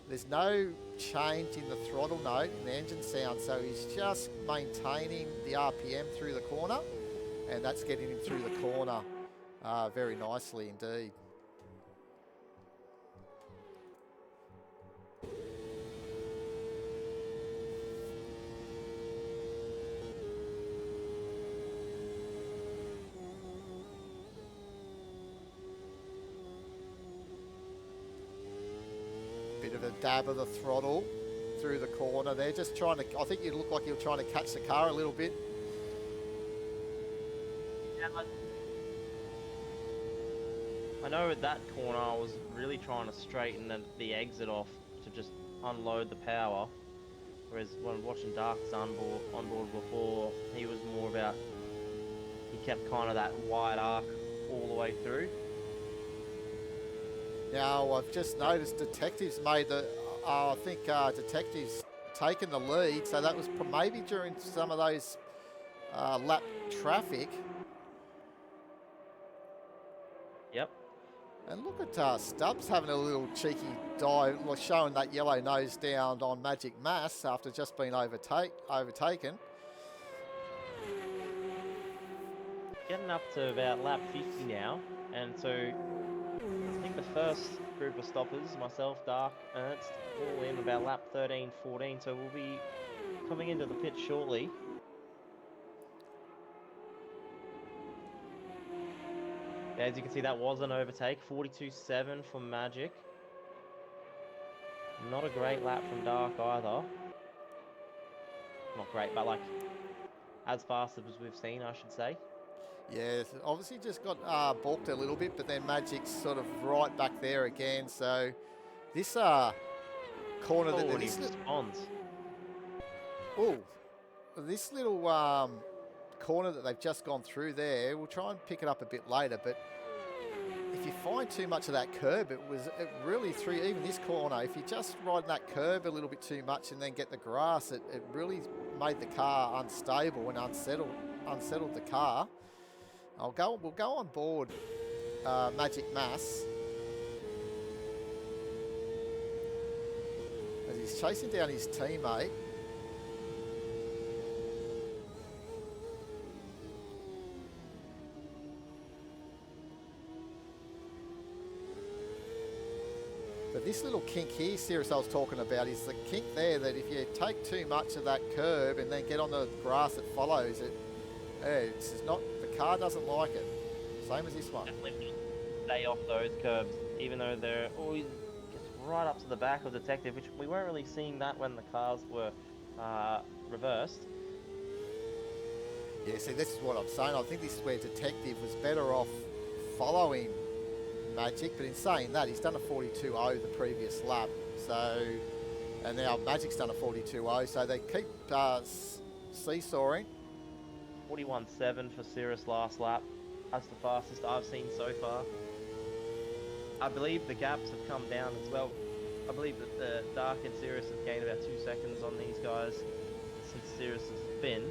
There's no change in the throttle note and the engine sound, so he's just maintaining the RPM through the corner, and that's getting him through the corner very nicely indeed. Bit of a dab of the throttle through the corner. They're just trying to, I think you look like you're trying to catch the car a little bit. Yeah, I know at that corner I was really trying to straighten the exit off to just unload the power. Whereas when watching Dark's on board before, he was more about, he kept kind of that wide arc all the way through. Now, I've just noticed Detectives made the, I think Detectives taken the lead, so that was maybe during some of those lap traffic. Yep. And look at Stubbs having a little cheeky dive, showing that yellow nose down on Magic Mass after just being overtaken. Getting up to about lap 50 now, and so I think the first group of stoppers, myself, Dark, Ernst, all in about lap 13, 14, so we'll be coming into the pit shortly. Yeah, as you can see, that was an overtake. 42.7 for Magic. Not a great lap from Dark either. Not great, but like as fast as we've seen, I should say. Yeah, obviously just got balked a little bit, but then Magic's sort of right back there again. So this corner Oh, that and he this responds. this little corner that they've just gone through there, we'll try and pick it up a bit later, but if you find too much of that curb, it really through even this corner, if you just ride that curb a little bit too much and then get the grass, it really made the car unstable and unsettled the car. We'll go on board Magic Mass as he's chasing down his teammate. But this little kink here, Cirrus, I was talking about, is the kink there that if you take too much of that curb and then get on the grass that follows it, it's not, the car doesn't like it. Same as this one. Definitely stay off those curbs, even though they're always gets right up to the back of Detective, which we weren't really seeing that when the cars were reversed. Yeah, see, this is what I'm saying. I think this is where Detective was better off following Magic, but in saying that, he's done a 42.0 the previous lap, so, and now Magic's done a 42.0, so they keep seesawing. 41.7 for Cirrus last lap. That's the fastest I've seen so far. I believe the gaps have come down as well. I believe that the Dark and Cirrus have gained about 2 seconds on these guys since Cirrus' spin.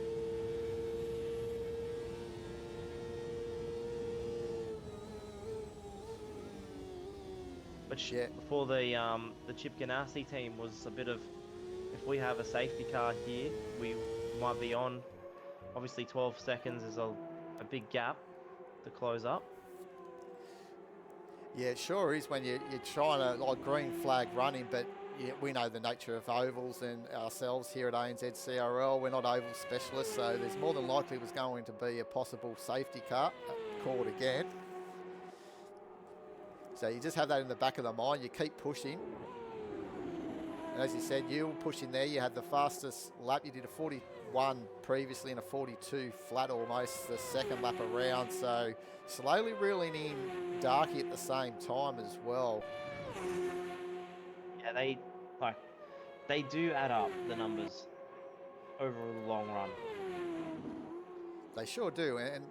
Which for the Chip Ganassi team was a bit of, if we have a safety car here, we might be on. Obviously 12 seconds is a big gap to close up. Yeah, it sure is when you're trying to, like, green flag running, but we know the nature of ovals, and ourselves here at ANZCRL, we're not oval specialists, so there's more than likely was going to be a possible safety car called again. So you just have that in the back of the mind. You keep pushing. And as you said, you were pushing there. You had the fastest lap. You did a 41 previously and a 42 flat almost the second lap around. So slowly reeling in Darky at the same time as well. Yeah, they do add up, the numbers, over the long run. They sure do. And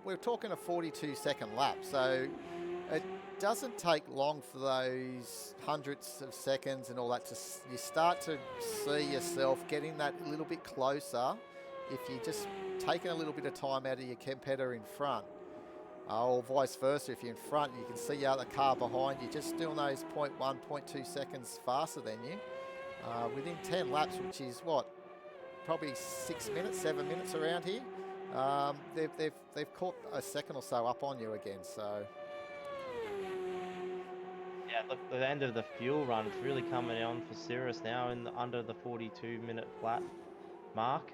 we're talking a 42-second lap. So it doesn't take long for those hundreds of seconds and all that you start to see yourself getting that little bit closer if you're just taking a little bit of time out of your competitor in front, or vice versa. If you're in front, you can see the other car behind you just doing those 0.1, 0.2 seconds faster than you within 10 laps, which is what, probably 6 minutes, 7 minutes around here. They've caught a second or so up on you again. So yeah, look, the end of the fuel run is really coming on for Cirrus now in under the 42-minute flat mark.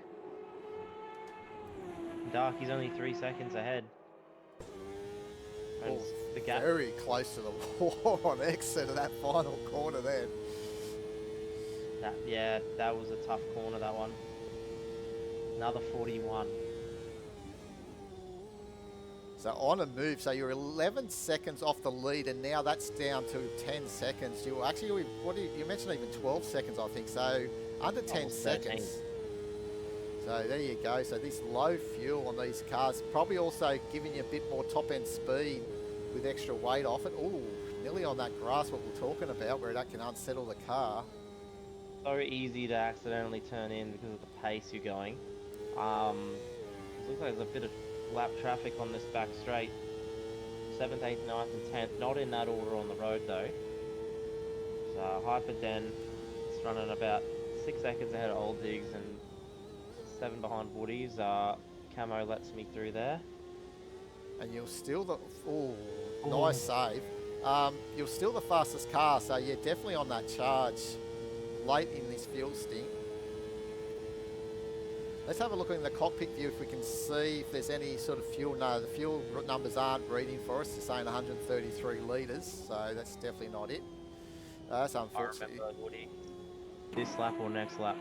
Darky's only 3 seconds ahead. And the gap very close to the wall on exit of that final corner there. That was a tough corner, that one. Another 41. So on a move, so you're 11 seconds off the lead, and now that's down to 10 seconds. You actually, you mentioned even 12 seconds, I think. So under 10 Almost seconds. 13. So there you go. So this low fuel on these cars probably also giving you a bit more top end speed with extra weight off it. Ooh, nearly on that grass, what we're talking about, where that can unsettle the car. So easy to accidentally turn in because of the pace you're going. It looks like there's a bit of lap traffic on this back straight. 7th, 8th, 9th and 10th, not in that order on the road though. So Hyperden is running about 6 seconds ahead of Old Digs and 7 behind Woody's. Camo lets me through there. And you're still nice save. You're still the fastest car, so you're definitely on that charge late in this fuel stint. Let's have a look in the cockpit view if we can see if there's any sort of fuel. No, the fuel numbers aren't reading for us. They're saying 133 litres, so that's definitely not it. That's unfortunate. I remember, Woody. This lap or next lap?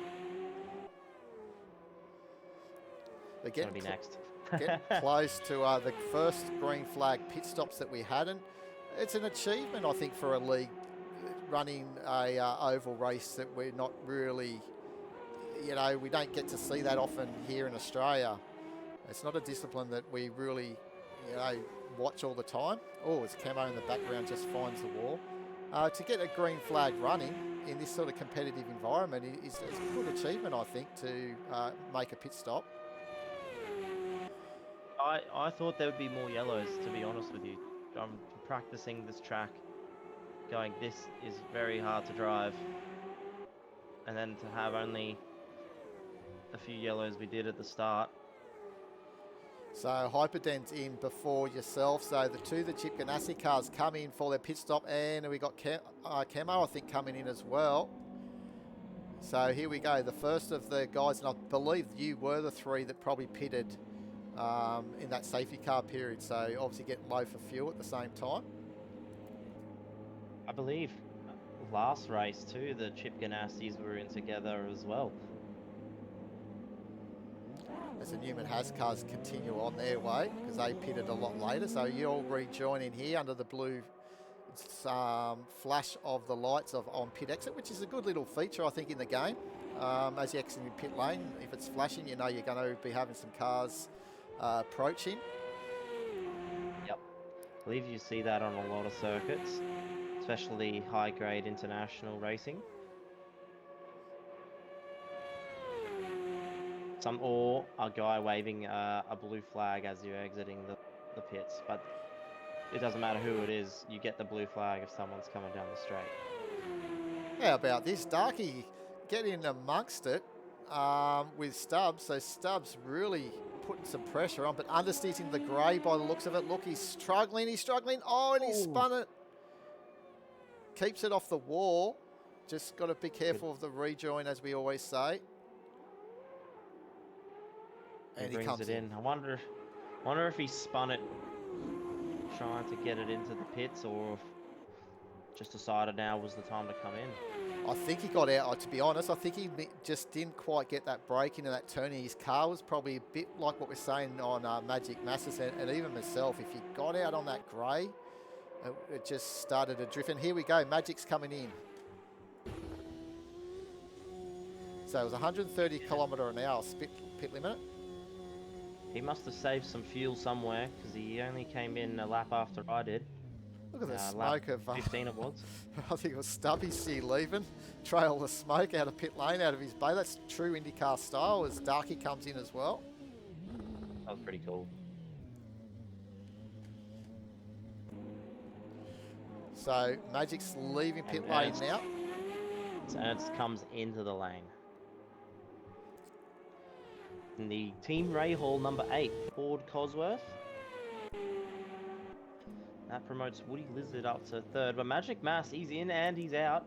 We're It's gonna be next. getting close to the first green flag pit stops that we had, and it's an achievement, I think, for a league running a oval race that we're not really, we don't get to see that often here in Australia. It's not a discipline that we really, watch all the time. Oh, it's Camo in the background just finds the wall. To get a green flag running in this sort of competitive environment is a good achievement, I think, to make a pit stop. I thought there would be more yellows, to be honest with you. I'm practicing this track, going, this is very hard to drive. And then to have only a few yellows we did at the start. So Hyperden's in before yourself. So the Chip Ganassi cars come in for their pit stop, and we got Camo, I think, coming in as well. So here we go. The first of the guys, and I believe you were the three that probably pitted in that safety car period. So obviously getting low for fuel at the same time. I believe last race too, the Chip Ganassis were in together as well. As the Newman Haas cars continue on their way, because they pitted a lot later. So you'll rejoin in here under the blue flash of the lights on pit exit, which is a good little feature, I think, in the game. As you exit in pit lane, if it's flashing, you know you're going to be having some cars approaching. Yep. I believe you see that on a lot of circuits, especially high-grade international racing. Or a guy waving a blue flag as you're exiting the pits, but it doesn't matter who it is, you get the blue flag if someone's coming down the straight. How about this? Darky get in amongst it with Stubbs. So Stubbs really putting some pressure on, but understeers in the grey by the looks of it. Look, he's struggling. Oh, and he spun it. Keeps it off the wall. Just got to be careful of the rejoin, as we always say. And he brings it in. I wonder if he spun it trying to get it into the pits, or if just decided now was the time to come in. I think he got out. To be honest, I think he just didn't quite get that break into that turning. His car was probably a bit like what we're saying on Magic Masses, and even myself. If he got out on that grey, it just started to drift. And here we go. Magic's coming in. So it was 130 kilometre an hour pit limit. He must have saved some fuel somewhere, because he only came in a lap after I did. Look at the smoke of 15 it was. I think it was Stubby see leaving, trail the smoke out of pit lane, out of his bay. That's true IndyCar style as Darky comes in as well. That was pretty cool. So Magic's leaving pit lane now. So Ernst comes into the lane. In the Team Rahal number 8, Ford Cosworth. That promotes Woody Lizard up to third, but Magic Mass, he's in and he's out.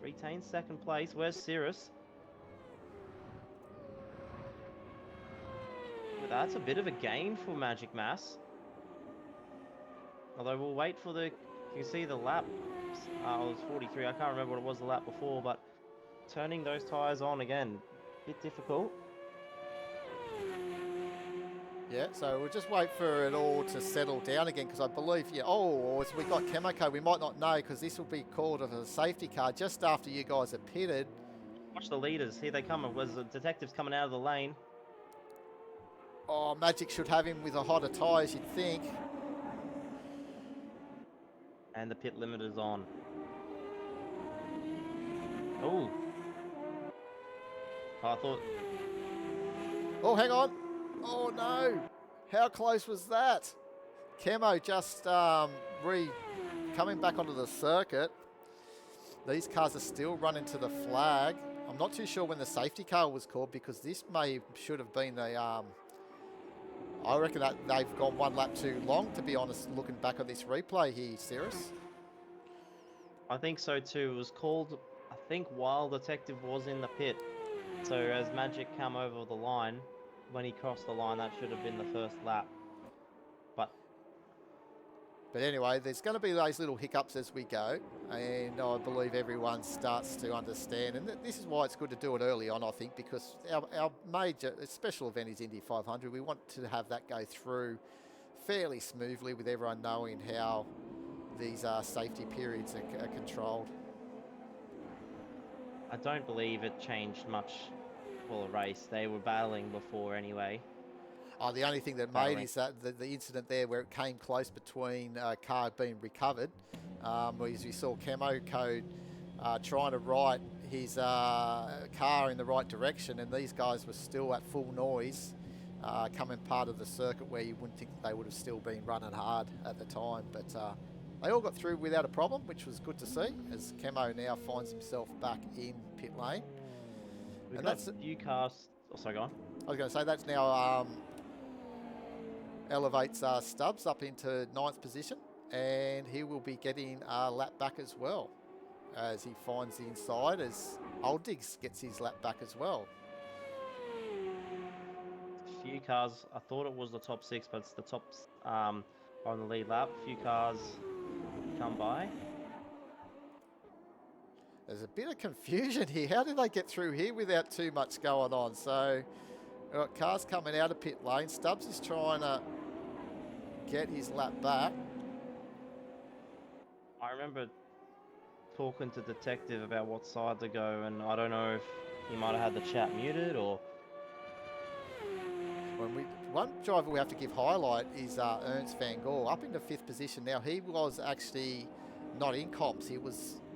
Retains second place. Where's Cirrus? But that's a bit of a gain for Magic Mass. Although we'll wait for you can see the lap. It was 43. I can't remember what it was the lap before, but turning those tyres on again, a bit difficult. Yeah, so we'll just wait for it all to settle down again, because I believe, as we got Chemico, we might not know, because this will be called as a safety car just after you guys are pitted. Watch the leaders. Here they come. It was the detectives coming out of the lane. Oh, Magic should have him with a hotter tyres, you'd think. And the pit limiter's on. Oh. I thought... Oh, hang on. Oh, no. How close was that? Camo just coming back onto the circuit. These cars are still running to the flag. I'm not too sure when the safety car was called, because this should have been a... I reckon that they've gone one lap too long, to be honest, looking back on this replay here, Cirrus. I think so too. It was called, I think, while the detective was in the pit. So as Magic come over the line, when he crossed the line, that should have been the first lap. But anyway, there's going to be those little hiccups as we go, and I believe everyone starts to understand. And this is why it's good to do it early on, I think, because our major special event is Indy 500. We want to have that go through fairly smoothly with everyone knowing how these safety periods are controlled. I don't believe it changed much for the race. They were battling before anyway. Oh, the only thing that made is that the incident there where it came close between a car being recovered, as we saw Camo Code trying to right his car in the right direction, and these guys were still at full noise coming part of the circuit where you wouldn't think they would have still been running hard at the time. But they all got through without a problem, which was good to see, as Camo now finds himself back in pit lane. We've got a few cars. Oh, sorry, go on. I was going to say that's now elevates Stubbs up into 9th position, and he will be getting a lap back as well as he finds the inside, as Old Diggs gets his lap back as well. A few cars, I thought it was the top 6, but it's the top on the lead lap. A few cars come by. There's a bit of confusion here. How did they get through here without too much going on? So we've got cars coming out of pit lane. Stubbs is trying to get his lap back. I remember talking to Detective about what side to go, and I don't know if he might have had the chat muted or... One driver we have to give highlight is Ernst van Gore, up into 5th position. Now, he was actually not in comms.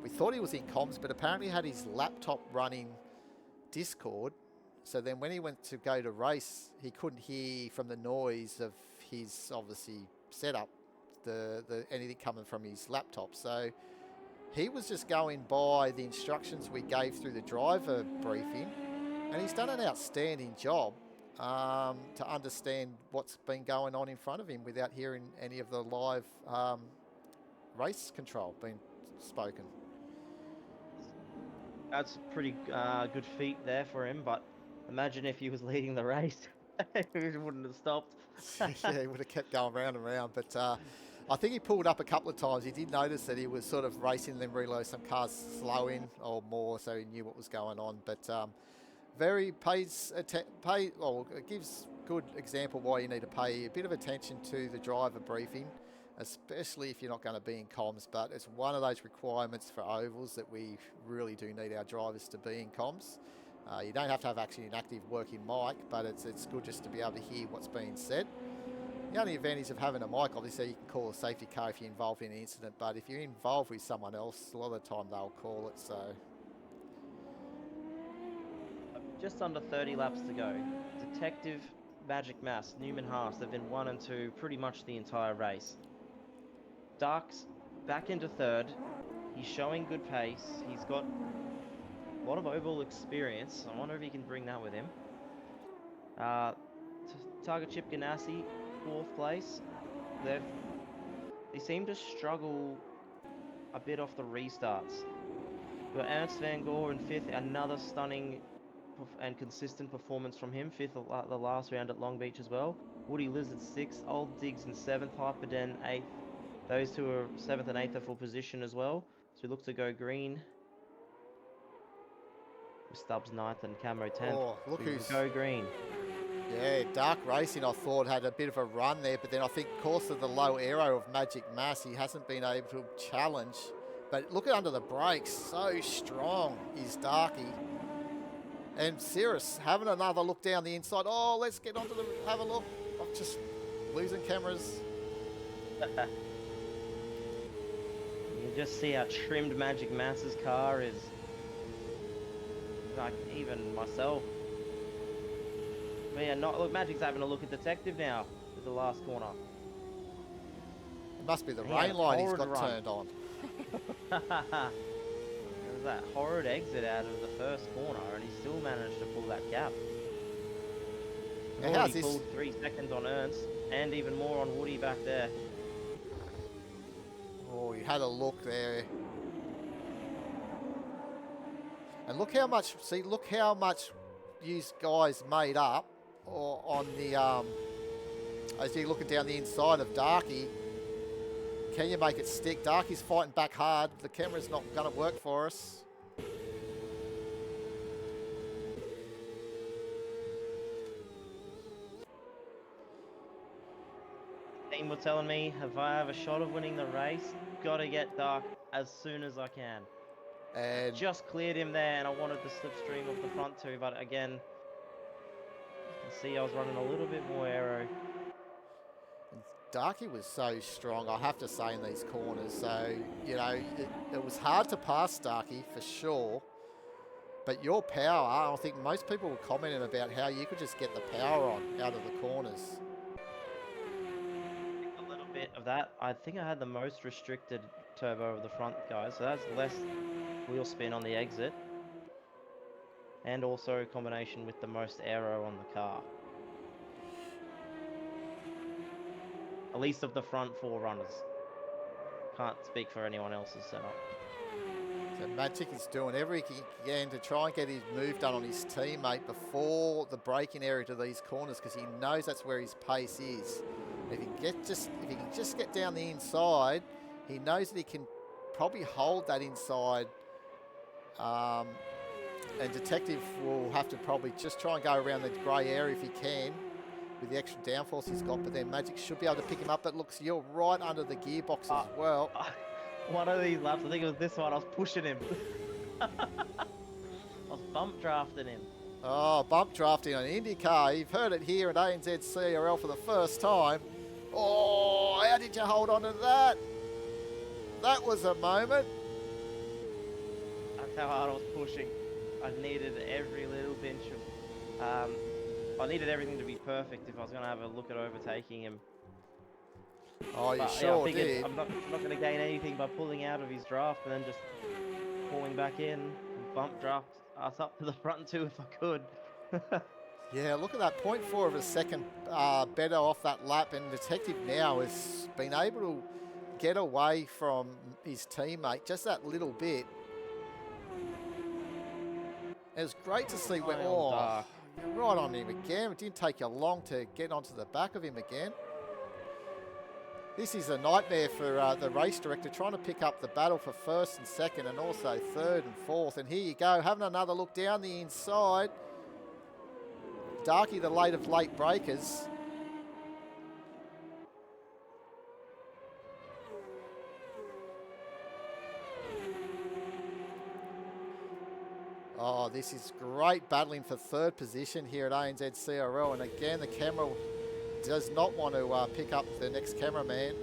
We thought he was in comms, but apparently had his laptop running Discord. So then when he went to go to race, he couldn't hear from the noise of his, obviously, setup, anything coming from his laptop. So he was just going by the instructions we gave through the driver briefing, and he's done an outstanding job to understand what's been going on in front of him without hearing any of the live race control being spoken. That's a pretty good feat there for him, but imagine if he was leading the race. He wouldn't have stopped. Yeah, he would have kept going round and round. But I think he pulled up a couple of times. He did notice that he was sort of racing and then realised some cars slowing or more, so he knew what was going on. But it gives good example why you need to pay a bit of attention to the driver briefing, especially if you're not going to be in comms. But it's one of those requirements for ovals that we really do need our drivers to be in comms. You don't have to have actually an active working mic, but it's good just to be able to hear what's being said. The only advantage of having a mic, obviously, you can call a safety car if you're involved in an incident, but if you're involved with someone else, a lot of the time they'll call it. So just under 30 laps to go. Detective, Magic Mass, Newman Haas, they've been 1 and 2 pretty much the entire race. Dark's back into 3rd. He's showing good pace. He's got a lot of oval experience. I wonder if he can bring that with him. Target Chip Ganassi, 4th place. They seem to struggle a bit off the restarts. We've got Ernst van Gore in 5th, another stunning and consistent performance from him. 5th the last round at Long Beach as well. Woody Liz at 6th, Old Diggs in 7th, Hyperden 8th. Those two are 7th and 8th are full position as well. So we look to go green. Stubbs 9th and Camo 10th. Oh, look who's go green. Yeah, Dark Racing, I thought, had a bit of a run there, but then I think, of course, of the low aero of Magic Mass, he hasn't been able to challenge. But look at under the brakes, so strong is Darky. And Cirrus having another look down the inside. Oh, let's get onto have a look. I'm just losing cameras. You just see how trimmed Magic Mass's car is. Like, even myself. But yeah, look, Magic's having a look at Detective now with the last corner. It must be the rain line he's got turned on. There's that horrid exit out of the first corner, and he still managed to pull that gap. He pulled 3 seconds on Ernst, and even more on Woody back there. Oh, you had a look there. And look how much use guys made up or on the as you're looking down the inside of Darky, can you make it stick? Darky's fighting back hard. The camera's not going to work for us. Team were telling me if I have a shot of winning the race, gotta get Dark as soon as I can. And just cleared him there, and I wanted the slipstream of the front two, but again, you can see I was running a little bit more aero. Darky was so strong, I have to say, in these corners. So, you know, it was hard to pass Darky for sure. But your power, I think most people were commenting about how you could just get the power on out of the corners. A little bit of that. I think I had the most restricted turbo of the front, guys, so that's less wheel spin on the exit. And also a combination with the most aero on the car. At least of the front four runners. Can't speak for anyone else's setup. So Magic is doing everything he can to try and get his move done on his teammate before the braking area to these corners, because he knows that's where his pace is. If he can just get down the inside, he knows that he can probably hold that inside. And Detective will have to probably just try and go around the grey area if he can, with the extra downforce he's got. But then Magic should be able to pick him up. But looks, you're right under the gearbox as well. One of these laps, I think it was this one, I was pushing him. I was bump drafting him. Oh, bump drafting on Indycar. You've heard it here at ANZCRL for the first time. Oh, how did you hold on to that? That was a moment. That's how hard I was pushing. I needed every little pinch of... I needed everything to be perfect if I was going to have a look at overtaking him. Oh, you but, sure yeah, did. I'm not going to gain anything by pulling out of his draft and then just pulling back in and bump draft us up to the front two if I could. Yeah, look at that, 0.4 of a second better off that lap, and Detective now has been able to get away from his teammate just that little bit. It was great to see where, you're right on him again. It didn't take you long to get onto the back of him again. This is a nightmare for the race director, trying to pick up the battle for first and second and also third and fourth. And here you go, having another look down the inside. Darky, the late of late breakers. Oh, this is great battling for third position here at ANZCRL. And again, the camera does not want to pick up the next cameraman.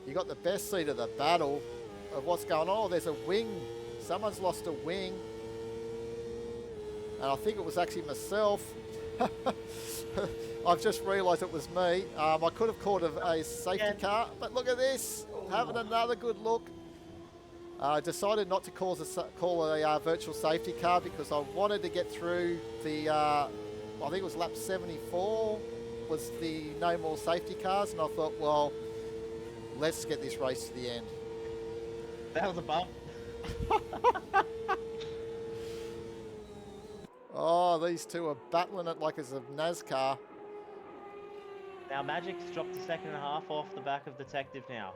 You got the best seat of the battle of what's going on. Oh, there's a wing. Someone's lost a wing. And I think it was actually myself. I've just realised it was me. I could have caught a safety car, but look at this. Having another good look. Decided not to call a virtual safety car because I wanted to get through the, I think it was lap 74 was the no more safety cars, and I thought, well, let's get this race to the end. That was a bump. Oh, these two are battling it like it's a NASCAR. Now Magic's dropped a second and a half off the back of Detective now.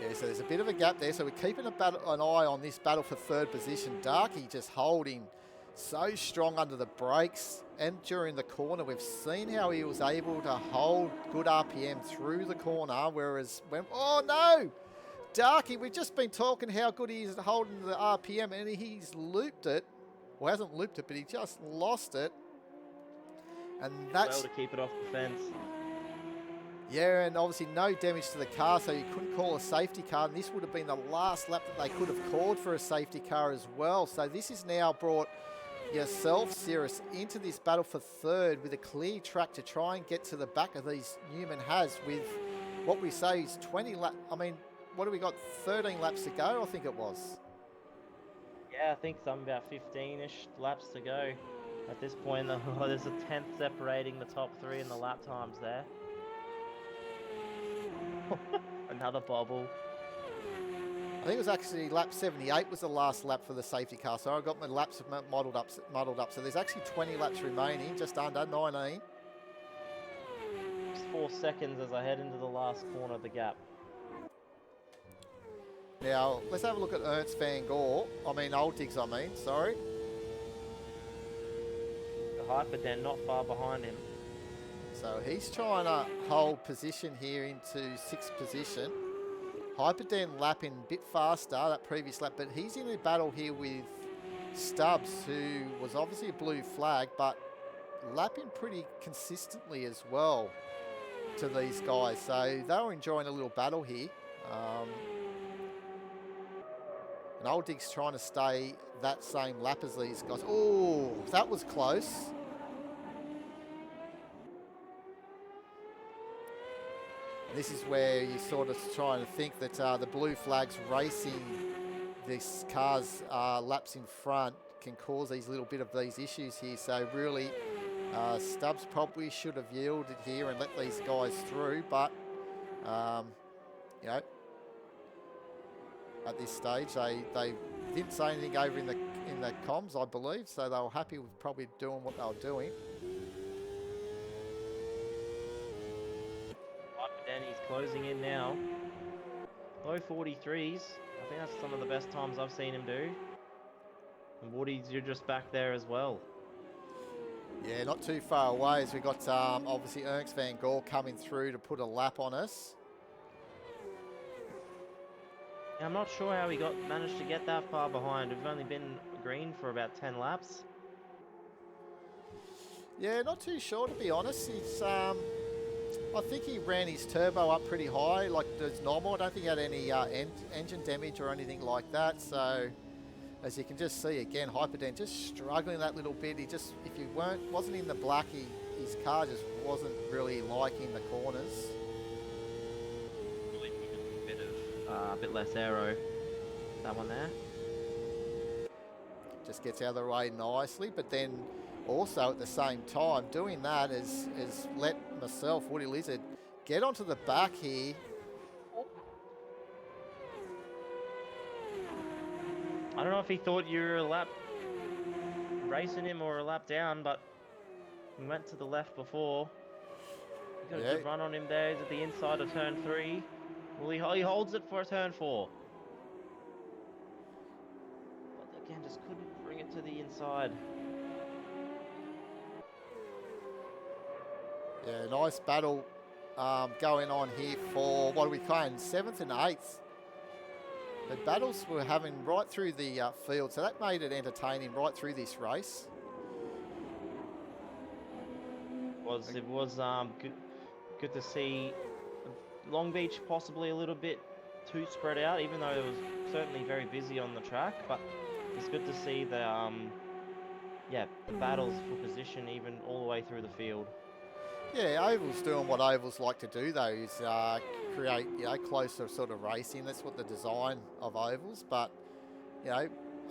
Yeah, so there's a bit of a gap there. So we're keeping an eye on this battle for third position. Darky just holding so strong under the brakes and during the corner. We've seen how he was able to hold good RPM through the corner, whereas when, oh no! Darky, we've just been talking how good he is at holding the RPM, and he's looped it. Well, hasn't looped it, but he just lost it. And that's... well to keep it off the fence. Yeah, and obviously no damage to the car, so you couldn't call a safety car, and this would have been the last lap that they could have called for a safety car as well. So this has now brought yourself, Cirrus, into this battle for third with a clear track to try and get to the back of these Newman has with what we say is 20 laps. I mean, what do we got? 13 laps to go, I think it was. Yeah, I think something about 15-ish laps to go. At this point, there's a 10th separating the top three in the lap times there. Another bobble. I think it was actually lap 78 was the last lap for the safety car. So I got my laps muddled up. So there's actually 20 laps remaining, just under 19. Just 4 seconds as I head into the last corner of the gap. Now, let's have a look at Ernst van Gore. Old Digs, sorry. The Hyperden not far behind him. So he's trying to hold position here into 6th position. Hyperden lapping a bit faster, that previous lap, but he's in a battle here with Stubbs, who was obviously a blue flag, but lapping pretty consistently as well to these guys. So they were enjoying a little battle here. And Old Dig's trying to stay that same lap as these guys. Oh, that was close. This is where you sort of trying to think that the blue flags racing this car's laps in front can cause these little bit of these issues here. So really, Stubbs probably should have yielded here and let these guys through. But, at this stage, they didn't say anything over in the comms, I believe. So they were happy with probably doing what they were doing. Danny's closing in now. Low 43s. I think that's some of the best times I've seen him do. And Woody's, you're just back there as well. Yeah, not too far away as we got obviously Ernst van Gore coming through to put a lap on us. Yeah, I'm not sure how he managed to get that far behind. We've only been green for about 10 laps. Yeah, not too sure to be honest. He's I think he ran his turbo up pretty high, like as normal. I don't think he had any engine damage or anything like that. So, as you can just see again, Hyperden just struggling that little bit. He just, if he wasn't in the black, his car just wasn't really liking the corners. A bit less aero. That one there. Just gets out of the way nicely, but then also at the same time doing that is let myself, Woody Lizard, get onto the back here. I don't know if he thought you were a lap racing him or a lap down, but he went to the left before. He got a good run on him there. He's at the inside of turn 3. Well, he holds it for turn 4. But again, just couldn't bring it to the inside. Yeah, nice battle going on here for, what are we playing, 7th and 8th. The battles we're having right through the field, so that made it entertaining right through this race. It was good to see Long Beach possibly a little bit too spread out, even though it was certainly very busy on the track. But it's good to see the battles for position even all the way through the field. Yeah, Oval's doing what Ovals like to do though, is create closer sort of racing. That's what the design of Ovals. But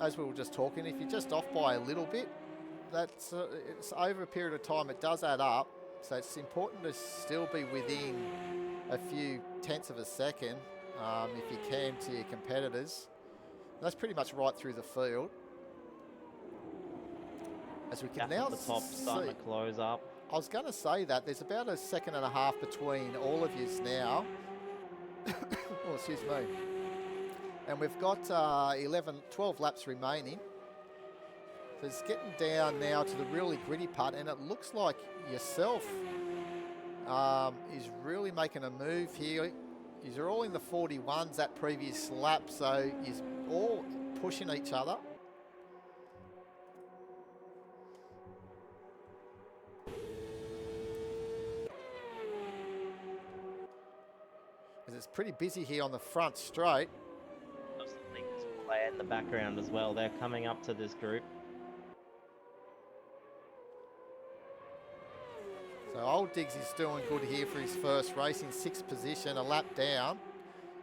as we were just talking, if you're just off by a little bit, that's it's over a period of time. It does add up. So it's important to still be within a few tenths of a second, if you can, to your competitors. That's pretty much right through the field. As we can now the top starting to close up. I was going to say that there's about a second and a half between all of yous now. Oh, excuse me. And we've got 12 laps remaining. So it's getting down now to the really gritty part, and it looks like yourself is really making a move here. You're all in the 41s that previous lap, so you're all pushing each other. It's pretty busy here on the front straight. There's some play in the background as well. They're coming up to this group. So Old Diggs is doing good here for his first race in 6th position, a lap down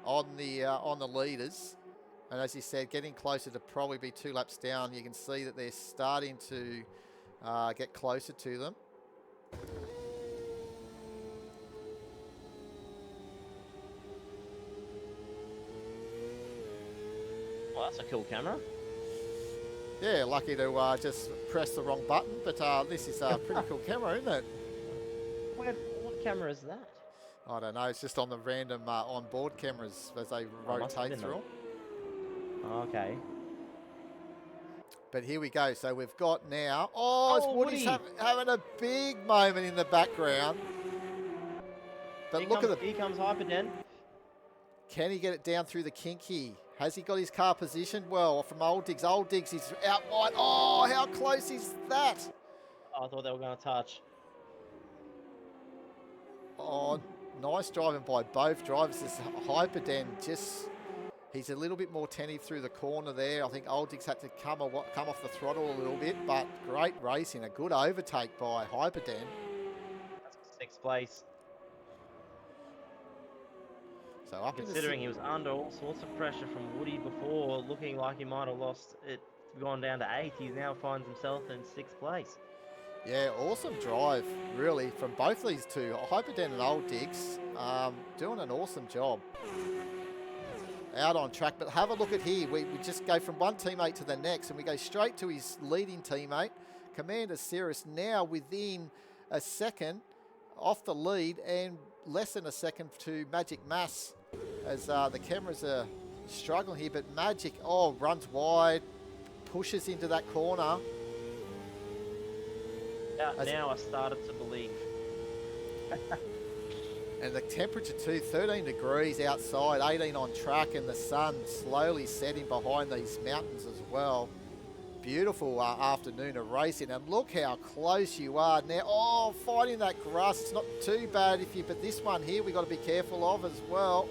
on the leaders. And as he said, getting closer to probably be 2 laps down. You can see that they're starting to get closer to them. that's a cool camera. Yeah, lucky to just press the wrong button, but this is a pretty cool camera, isn't it? What camera is that? I don't know, it's just on the random onboard cameras as they Must have rotate been through them. Okay. But here we go. So we've got now... Oh, it's Woody's Woody! having a big moment in the background. But look at Here comes Hyperden. Can he get it down through the kinky? Has he got his car positioned well from Old Diggs? Old Diggs is out wide. Oh, how close is that? Oh, I thought they were going to touch. Oh, nice driving by both drivers. This Hyperden he's a little bit more attentive through the corner there. I think Old Diggs had to come off the throttle a little bit, but great racing. A good overtake by Hyperden. That's 6th place. So up Considering he was under all sorts of pressure from Woody before, looking like he might have lost it, gone down to 8th, he now finds himself in 6th place. Yeah, awesome drive, really, from both these two. Hyperden and Old Diggs doing an awesome job out on track. But have a look at here. We just go from one teammate to the next, and we go straight to his leading teammate, Commander Cirrus, now within a second off the lead and less than a second to Magic Mass as the cameras are struggling here. But Magic, runs wide, pushes into that corner. Now I started to believe. And the temperature too, 13 degrees outside, 18 on track, and the sun slowly setting behind these mountains as well. Beautiful afternoon of racing, and look how close you are now. Oh, fighting that grass, it's not too bad but this one here we got to be careful of as well.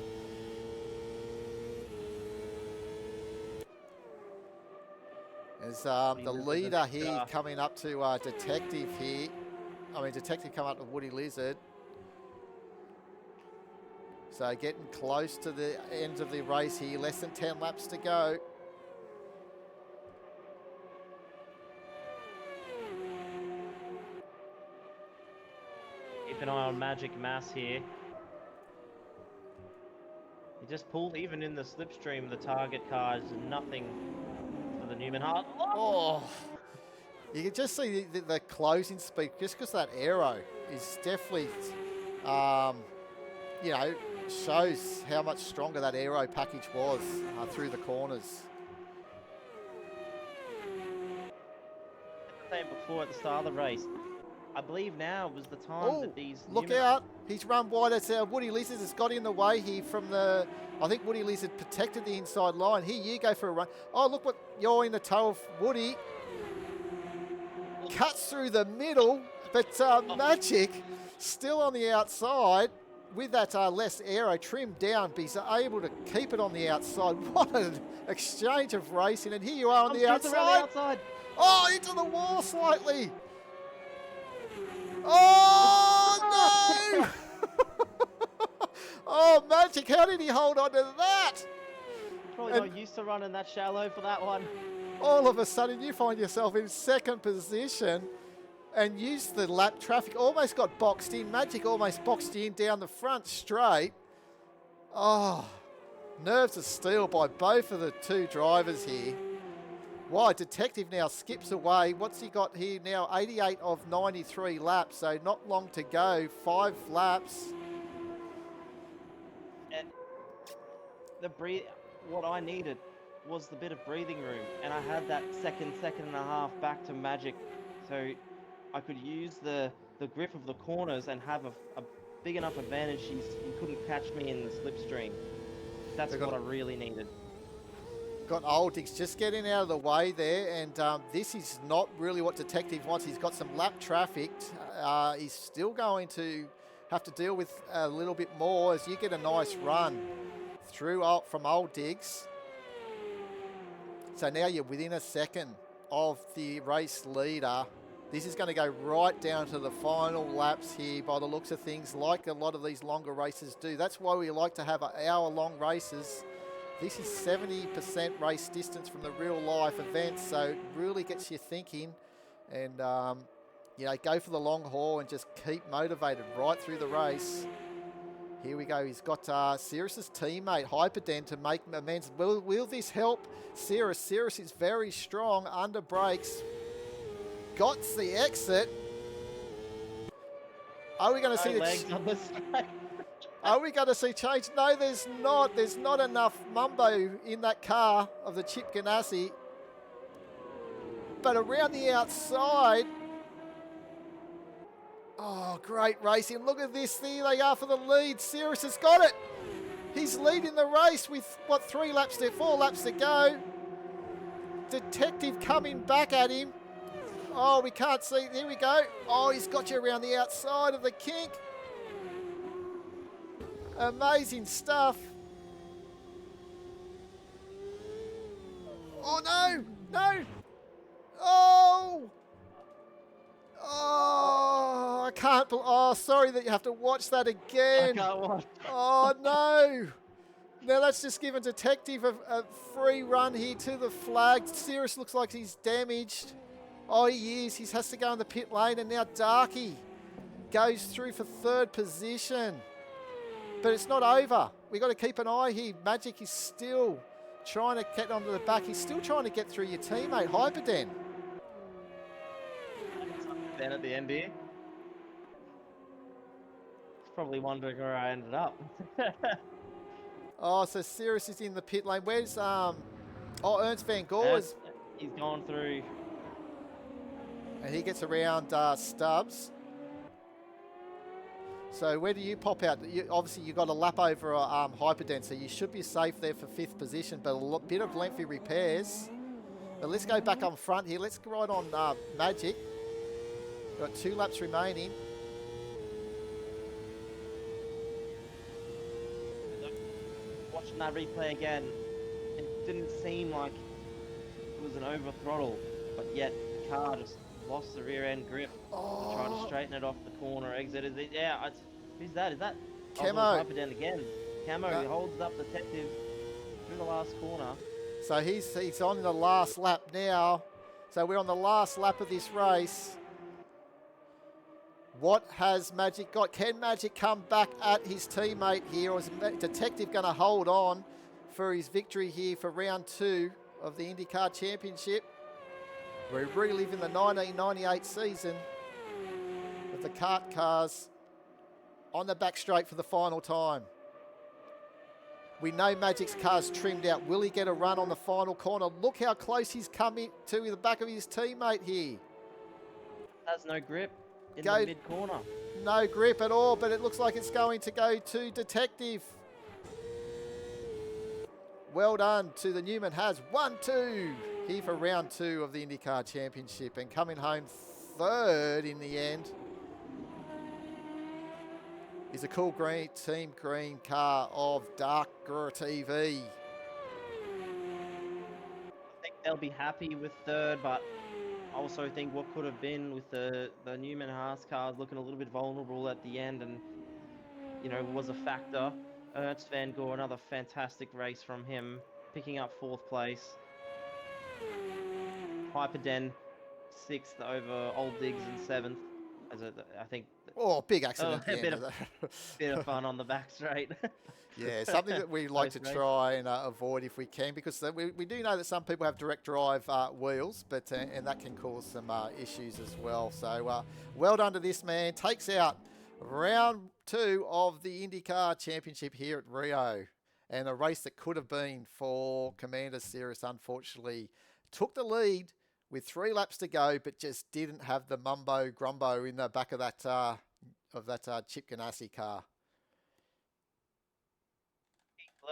As the leader here coming up to Detective here. Detective coming up to Woody Lizard. So getting close to the end of the race here, less than 10 laps to go. Keep an eye on Magic Mass here. He just pulled, even in the slipstream, the target car is nothing for the Newman Hart. Oh, you can just see the closing speed, just because that aero is definitely, shows how much stronger that aero package was through the corners. Same before at the start of the race. I believe now was the time that these... Look out. He's run wide. It's Woody Lizard has got in the way here from the... I think Woody Lizard protected the inside line. Here you go for a run. Oh, look what you're in the toe of Woody. Cuts through the middle, but Magic still on the outside with that less aero trimmed down, but he's able to keep it on the outside. What an exchange of racing. And here you are on the outside. Oh, into the wall slightly. Oh, no! Oh, Magic, how did he hold on to that? Probably not used to running that shallow for that one. All of a sudden, you find yourself in second position and used the lap traffic. Almost got boxed in. Magic almost boxed you in down the front straight. Oh, nerves of steel by both of the two drivers here. Why, Detective now skips away. What's he got here now? 88 of 93 laps, so not long to go. 5 laps. And what I needed was the bit of breathing room, and I had that second and a half back to Magic, so I could use the grip of the corners and have a big enough advantage. He couldn't catch me in the slipstream. That's what I really needed. Got Old Diggs just getting out of the way there, and this is not really what Detective wants. He's got some lap traffic. He's still going to have to deal with a little bit more as you get a nice run through from Old Diggs. So now you're within a second of the race leader. This is going to go right down to the final laps here by the looks of things, like a lot of these longer races do. That's why we like to have hour-long races. This is 70% race distance from the real life event, so it really gets you thinking and, go for the long haul and just keep motivated right through the race. Here we go. He's got Cirrus's teammate, Hyperden, to make amends. Will this help Cirrus? Cirrus is very strong, under brakes. Got the exit. Are we going to see legs on the side. Are we going to see change? No, there's not. There's not enough mumbo in that car of the Chip Ganassi. But around the outside, oh, great racing. Look at this. There they are for the lead. Cirrus has got it. He's leading the race with, what, 4 laps to go. Detective coming back at him. Oh, we can't see. There we go. Oh, he's got you around the outside of the kink. Amazing stuff. Oh, no. No. Oh. Oh, I can't. Oh, sorry that you have to watch that again. I can't watch. Oh, no. Now that's just given Detective a free run here to the flag. Cirrus looks like he's damaged. Oh, he is. He has to go in the pit lane, and now Darky goes through for 3rd position. But it's not over. We've got to keep an eye here. Magic is still trying to get onto the back. He's still trying to get through your teammate, Hyperden. Then at the end here. He's probably wondering where I ended up. Oh, so Cirrus is in the pit lane. Where's Ernst Van Gore is... He's gone through. And he gets around Stubbs. So where do you pop out? Obviously, you got a lap over Hyperden, so you should be safe there for 5th position, but a bit of lengthy repairs. But let's go back on front here. Let's ride on Magic. We've got 2 laps remaining. Watching that replay again, it didn't seem like it was an over throttle, but yet the car just lost the rear end grip. Oh. Trying to straighten it off the corner exit. Yeah, who's that? Is that Camo? Hyperden again. Camo, he holds up Detective through the last corner. So he's on the last lap now. So we're on the last lap of this race. What has Magic got? Can Magic come back at his teammate here, or is Detective going to hold on for his victory here for round 2 of the IndyCar Championship? We're reliving the 1998 season of the kart cars on the back straight for the final time. We know Magic's car's trimmed out. Will he get a run on the final corner? Look how close he's coming to the back of his teammate here. Has no grip in the mid-corner. No grip at all, but it looks like it's going to go to Detective. Well done to the Newman Has. 1-2 here for round 2 of the IndyCar Championship, and coming home 3rd in the end is a cool green team green car of Darker TV. I think they'll be happy with 3rd, but I also think what could have been with the Newman Haas cars looking a little bit vulnerable at the end, and was a factor. Ernst Van Gore, another fantastic race from him, picking up 4th place. Hyperden 6th over Old Diggs in 7th. I think. Oh, big accident. A bit of fun on the back straight. Yeah, something that we like to try and avoid if we can, because we do know that some people have direct drive wheels, but and that can cause some issues as well. So well done to this man. Takes out round 2 of the IndyCar Championship here at Rio. And a race that could have been for Commander Cirrus, unfortunately, took the lead with 3 laps to go, but just didn't have the mumbo grumbo in the back of that Chip Ganassi car.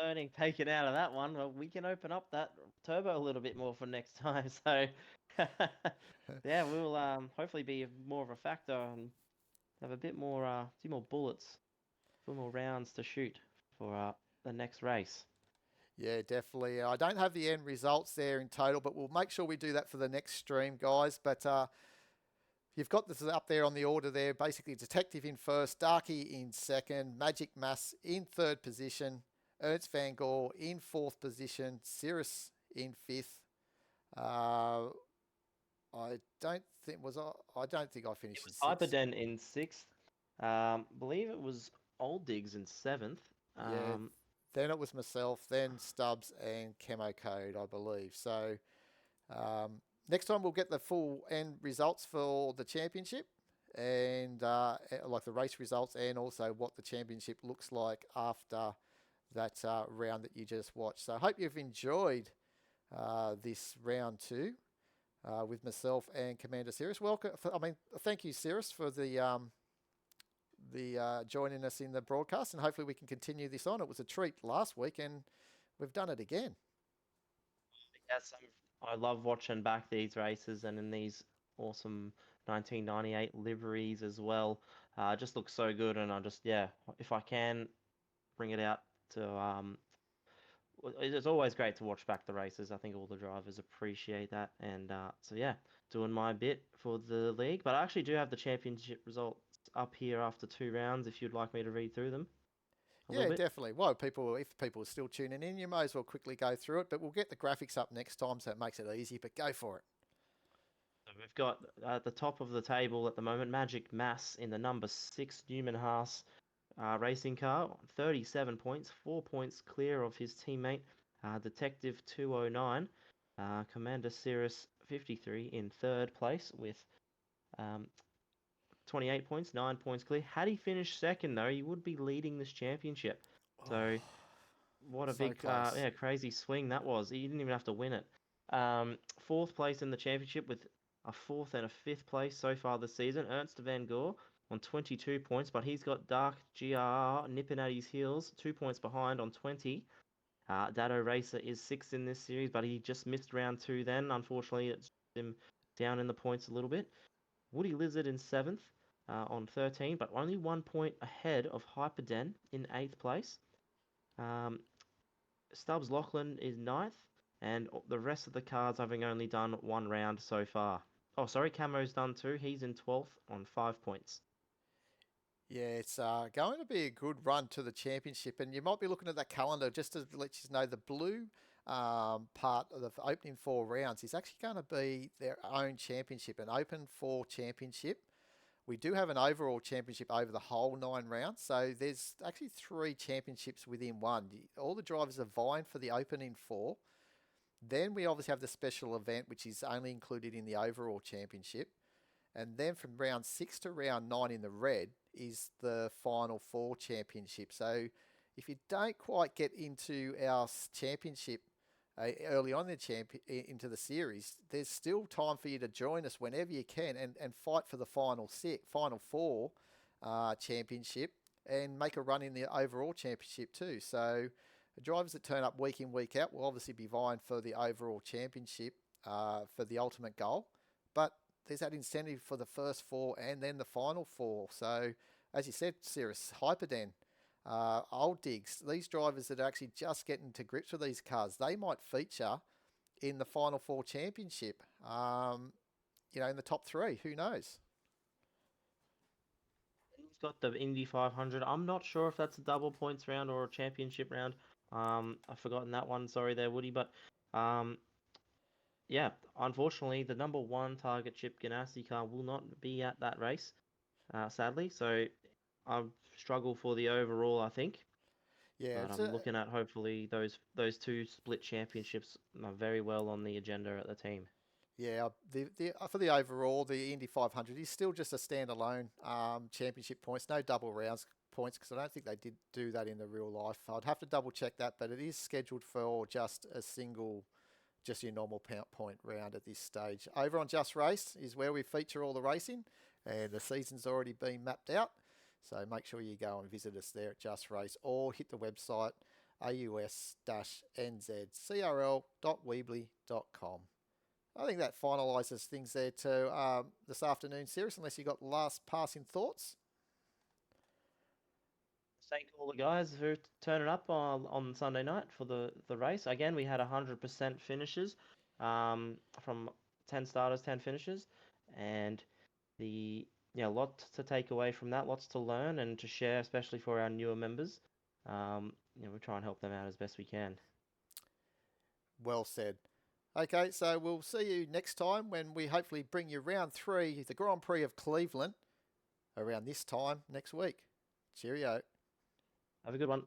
Learning taken out of that one. Well, we can open up that turbo a little bit more for next time. So, yeah, we'll hopefully be more of a factor and have a bit more, few more bullets, a few more rounds to shoot for the next race. Yeah, definitely. I don't have the end results there in total, but we'll make sure we do that for the next stream, guys. But you've got this up there on the order there. Basically, Detective in 1st, Darky in 2nd, Magic Mass in 3rd position, Ernst Van Gore in 4th position, Cirrus in 5th. I don't think I finished in 6th. Hyperden in 6th. Believe it was Old Digs in seventh. Yeah, then it was myself, then Stubbs and Camo Code, I believe. So next time we'll get the full end results for the championship and like the race results and also what the championship looks like after that round that you just watched. So I hope you've enjoyed this round two with myself and Commander Cirrus. Welcome. Thank you, Cirrus, for the joining us in the broadcast, and hopefully we can continue this on. It was a treat last week, and we've done it again. Yes, I love watching back these races and in these awesome 1998 liveries as well. Just looks so good, and I just yeah, if I can bring it out to it's always great to watch back the races. I think all the drivers appreciate that, and so yeah, doing my bit for the league. But I actually do have the championship results up here after 2 rounds. If you'd like me to read through them a little Yeah, bit. definitely. Well, if people are still tuning in, you may as well quickly go through it. But we'll get the graphics up next time, so it makes it easy. But go for it. So we've got at the top of the table at the moment Magic Mass in the number 6 Newman Haas racing car, 37 points, 4 points clear of his teammate Detective 209. Commander Cirrus 53 in third place with um, 28 points, 9 points clear. Had he finished second, though, he would be leading this championship. Oh, So what a so big, close. yeah, crazy swing that was. He didn't even have to win it. Fourth place in the championship with a fourth and a fifth place so far this season. Ernst van Gore on 22 points, but he's got Dark GRR nipping at his heels, 2 points behind on 20. Dado Racer is sixth in this series, but he just missed round two then. Unfortunately, it's him down in the points a little bit. Woody Lizard in seventh on 13, but only 1 point ahead of Hyperden in eighth place. Um, Stubbs Lachlan is ninth, and the rest of the cards having only done 1 round so far. Oh, sorry, Camo's done two. He's in 12th on 5 points. Yeah, it's going to be a good run to the championship, and you might be looking at that calendar just to let you know the blue part of the opening 4 rounds is actually going to be their own championship, an open four championship. We do have an overall championship over the whole 9 rounds, so there's actually 3 championships within one. All the drivers are vying for the opening four. Then we obviously have the special event, which is only included in the overall championship. And then from round 6 to round 9 in the red is the final four championship. So if you don't quite get into our championship early on into the series, there's still time for you to join us whenever you can and fight for the final four championship and make a run in the overall championship too. So the drivers that turn up week in, week out will obviously be vying for the overall championship for the ultimate goal. But there's that incentive for the first four and then the final four. So, as you said, Cirrus, Hyperden, Old Digs, these drivers that are actually just getting to grips with these cars, they might feature in the final four championship, in the top three. Who knows? He's got the Indy 500. I'm not sure if that's a double points round or a championship round. I've forgotten that one. Sorry there, Woody. But um, yeah, unfortunately, the number one target Chip Ganassi car will not be at that race, sadly. So I struggle for the overall, I think. Yeah, But it's I'm looking at hopefully those two split championships are very well on the agenda at the team. yeah. The for the overall, the Indy 500 is still just a standalone championship points, no double rounds points because I don't think they did do that in the real life. I'd have to double check that, but it is scheduled for just a single just your normal point round at this stage. Over on Just Race is where we feature all the racing, and the season's already been mapped out. So make sure you go and visit us there at Just Race or hit the website aus-nzcrl.weebly.com. I think that finalises things there to this afternoon series, unless you've got last passing thoughts. Thank all the guys for turning up on Sunday night for the race. Again, we had 100% finishes from 10 starters, 10 finishes, and the lot to take away from that, lots to learn and to share, especially for our newer members. We try and help them out as best we can. Well said. Okay, so we'll see you next time when we hopefully bring you round three, the Grand Prix of Cleveland, around this time next week. Cheerio. Have a good one.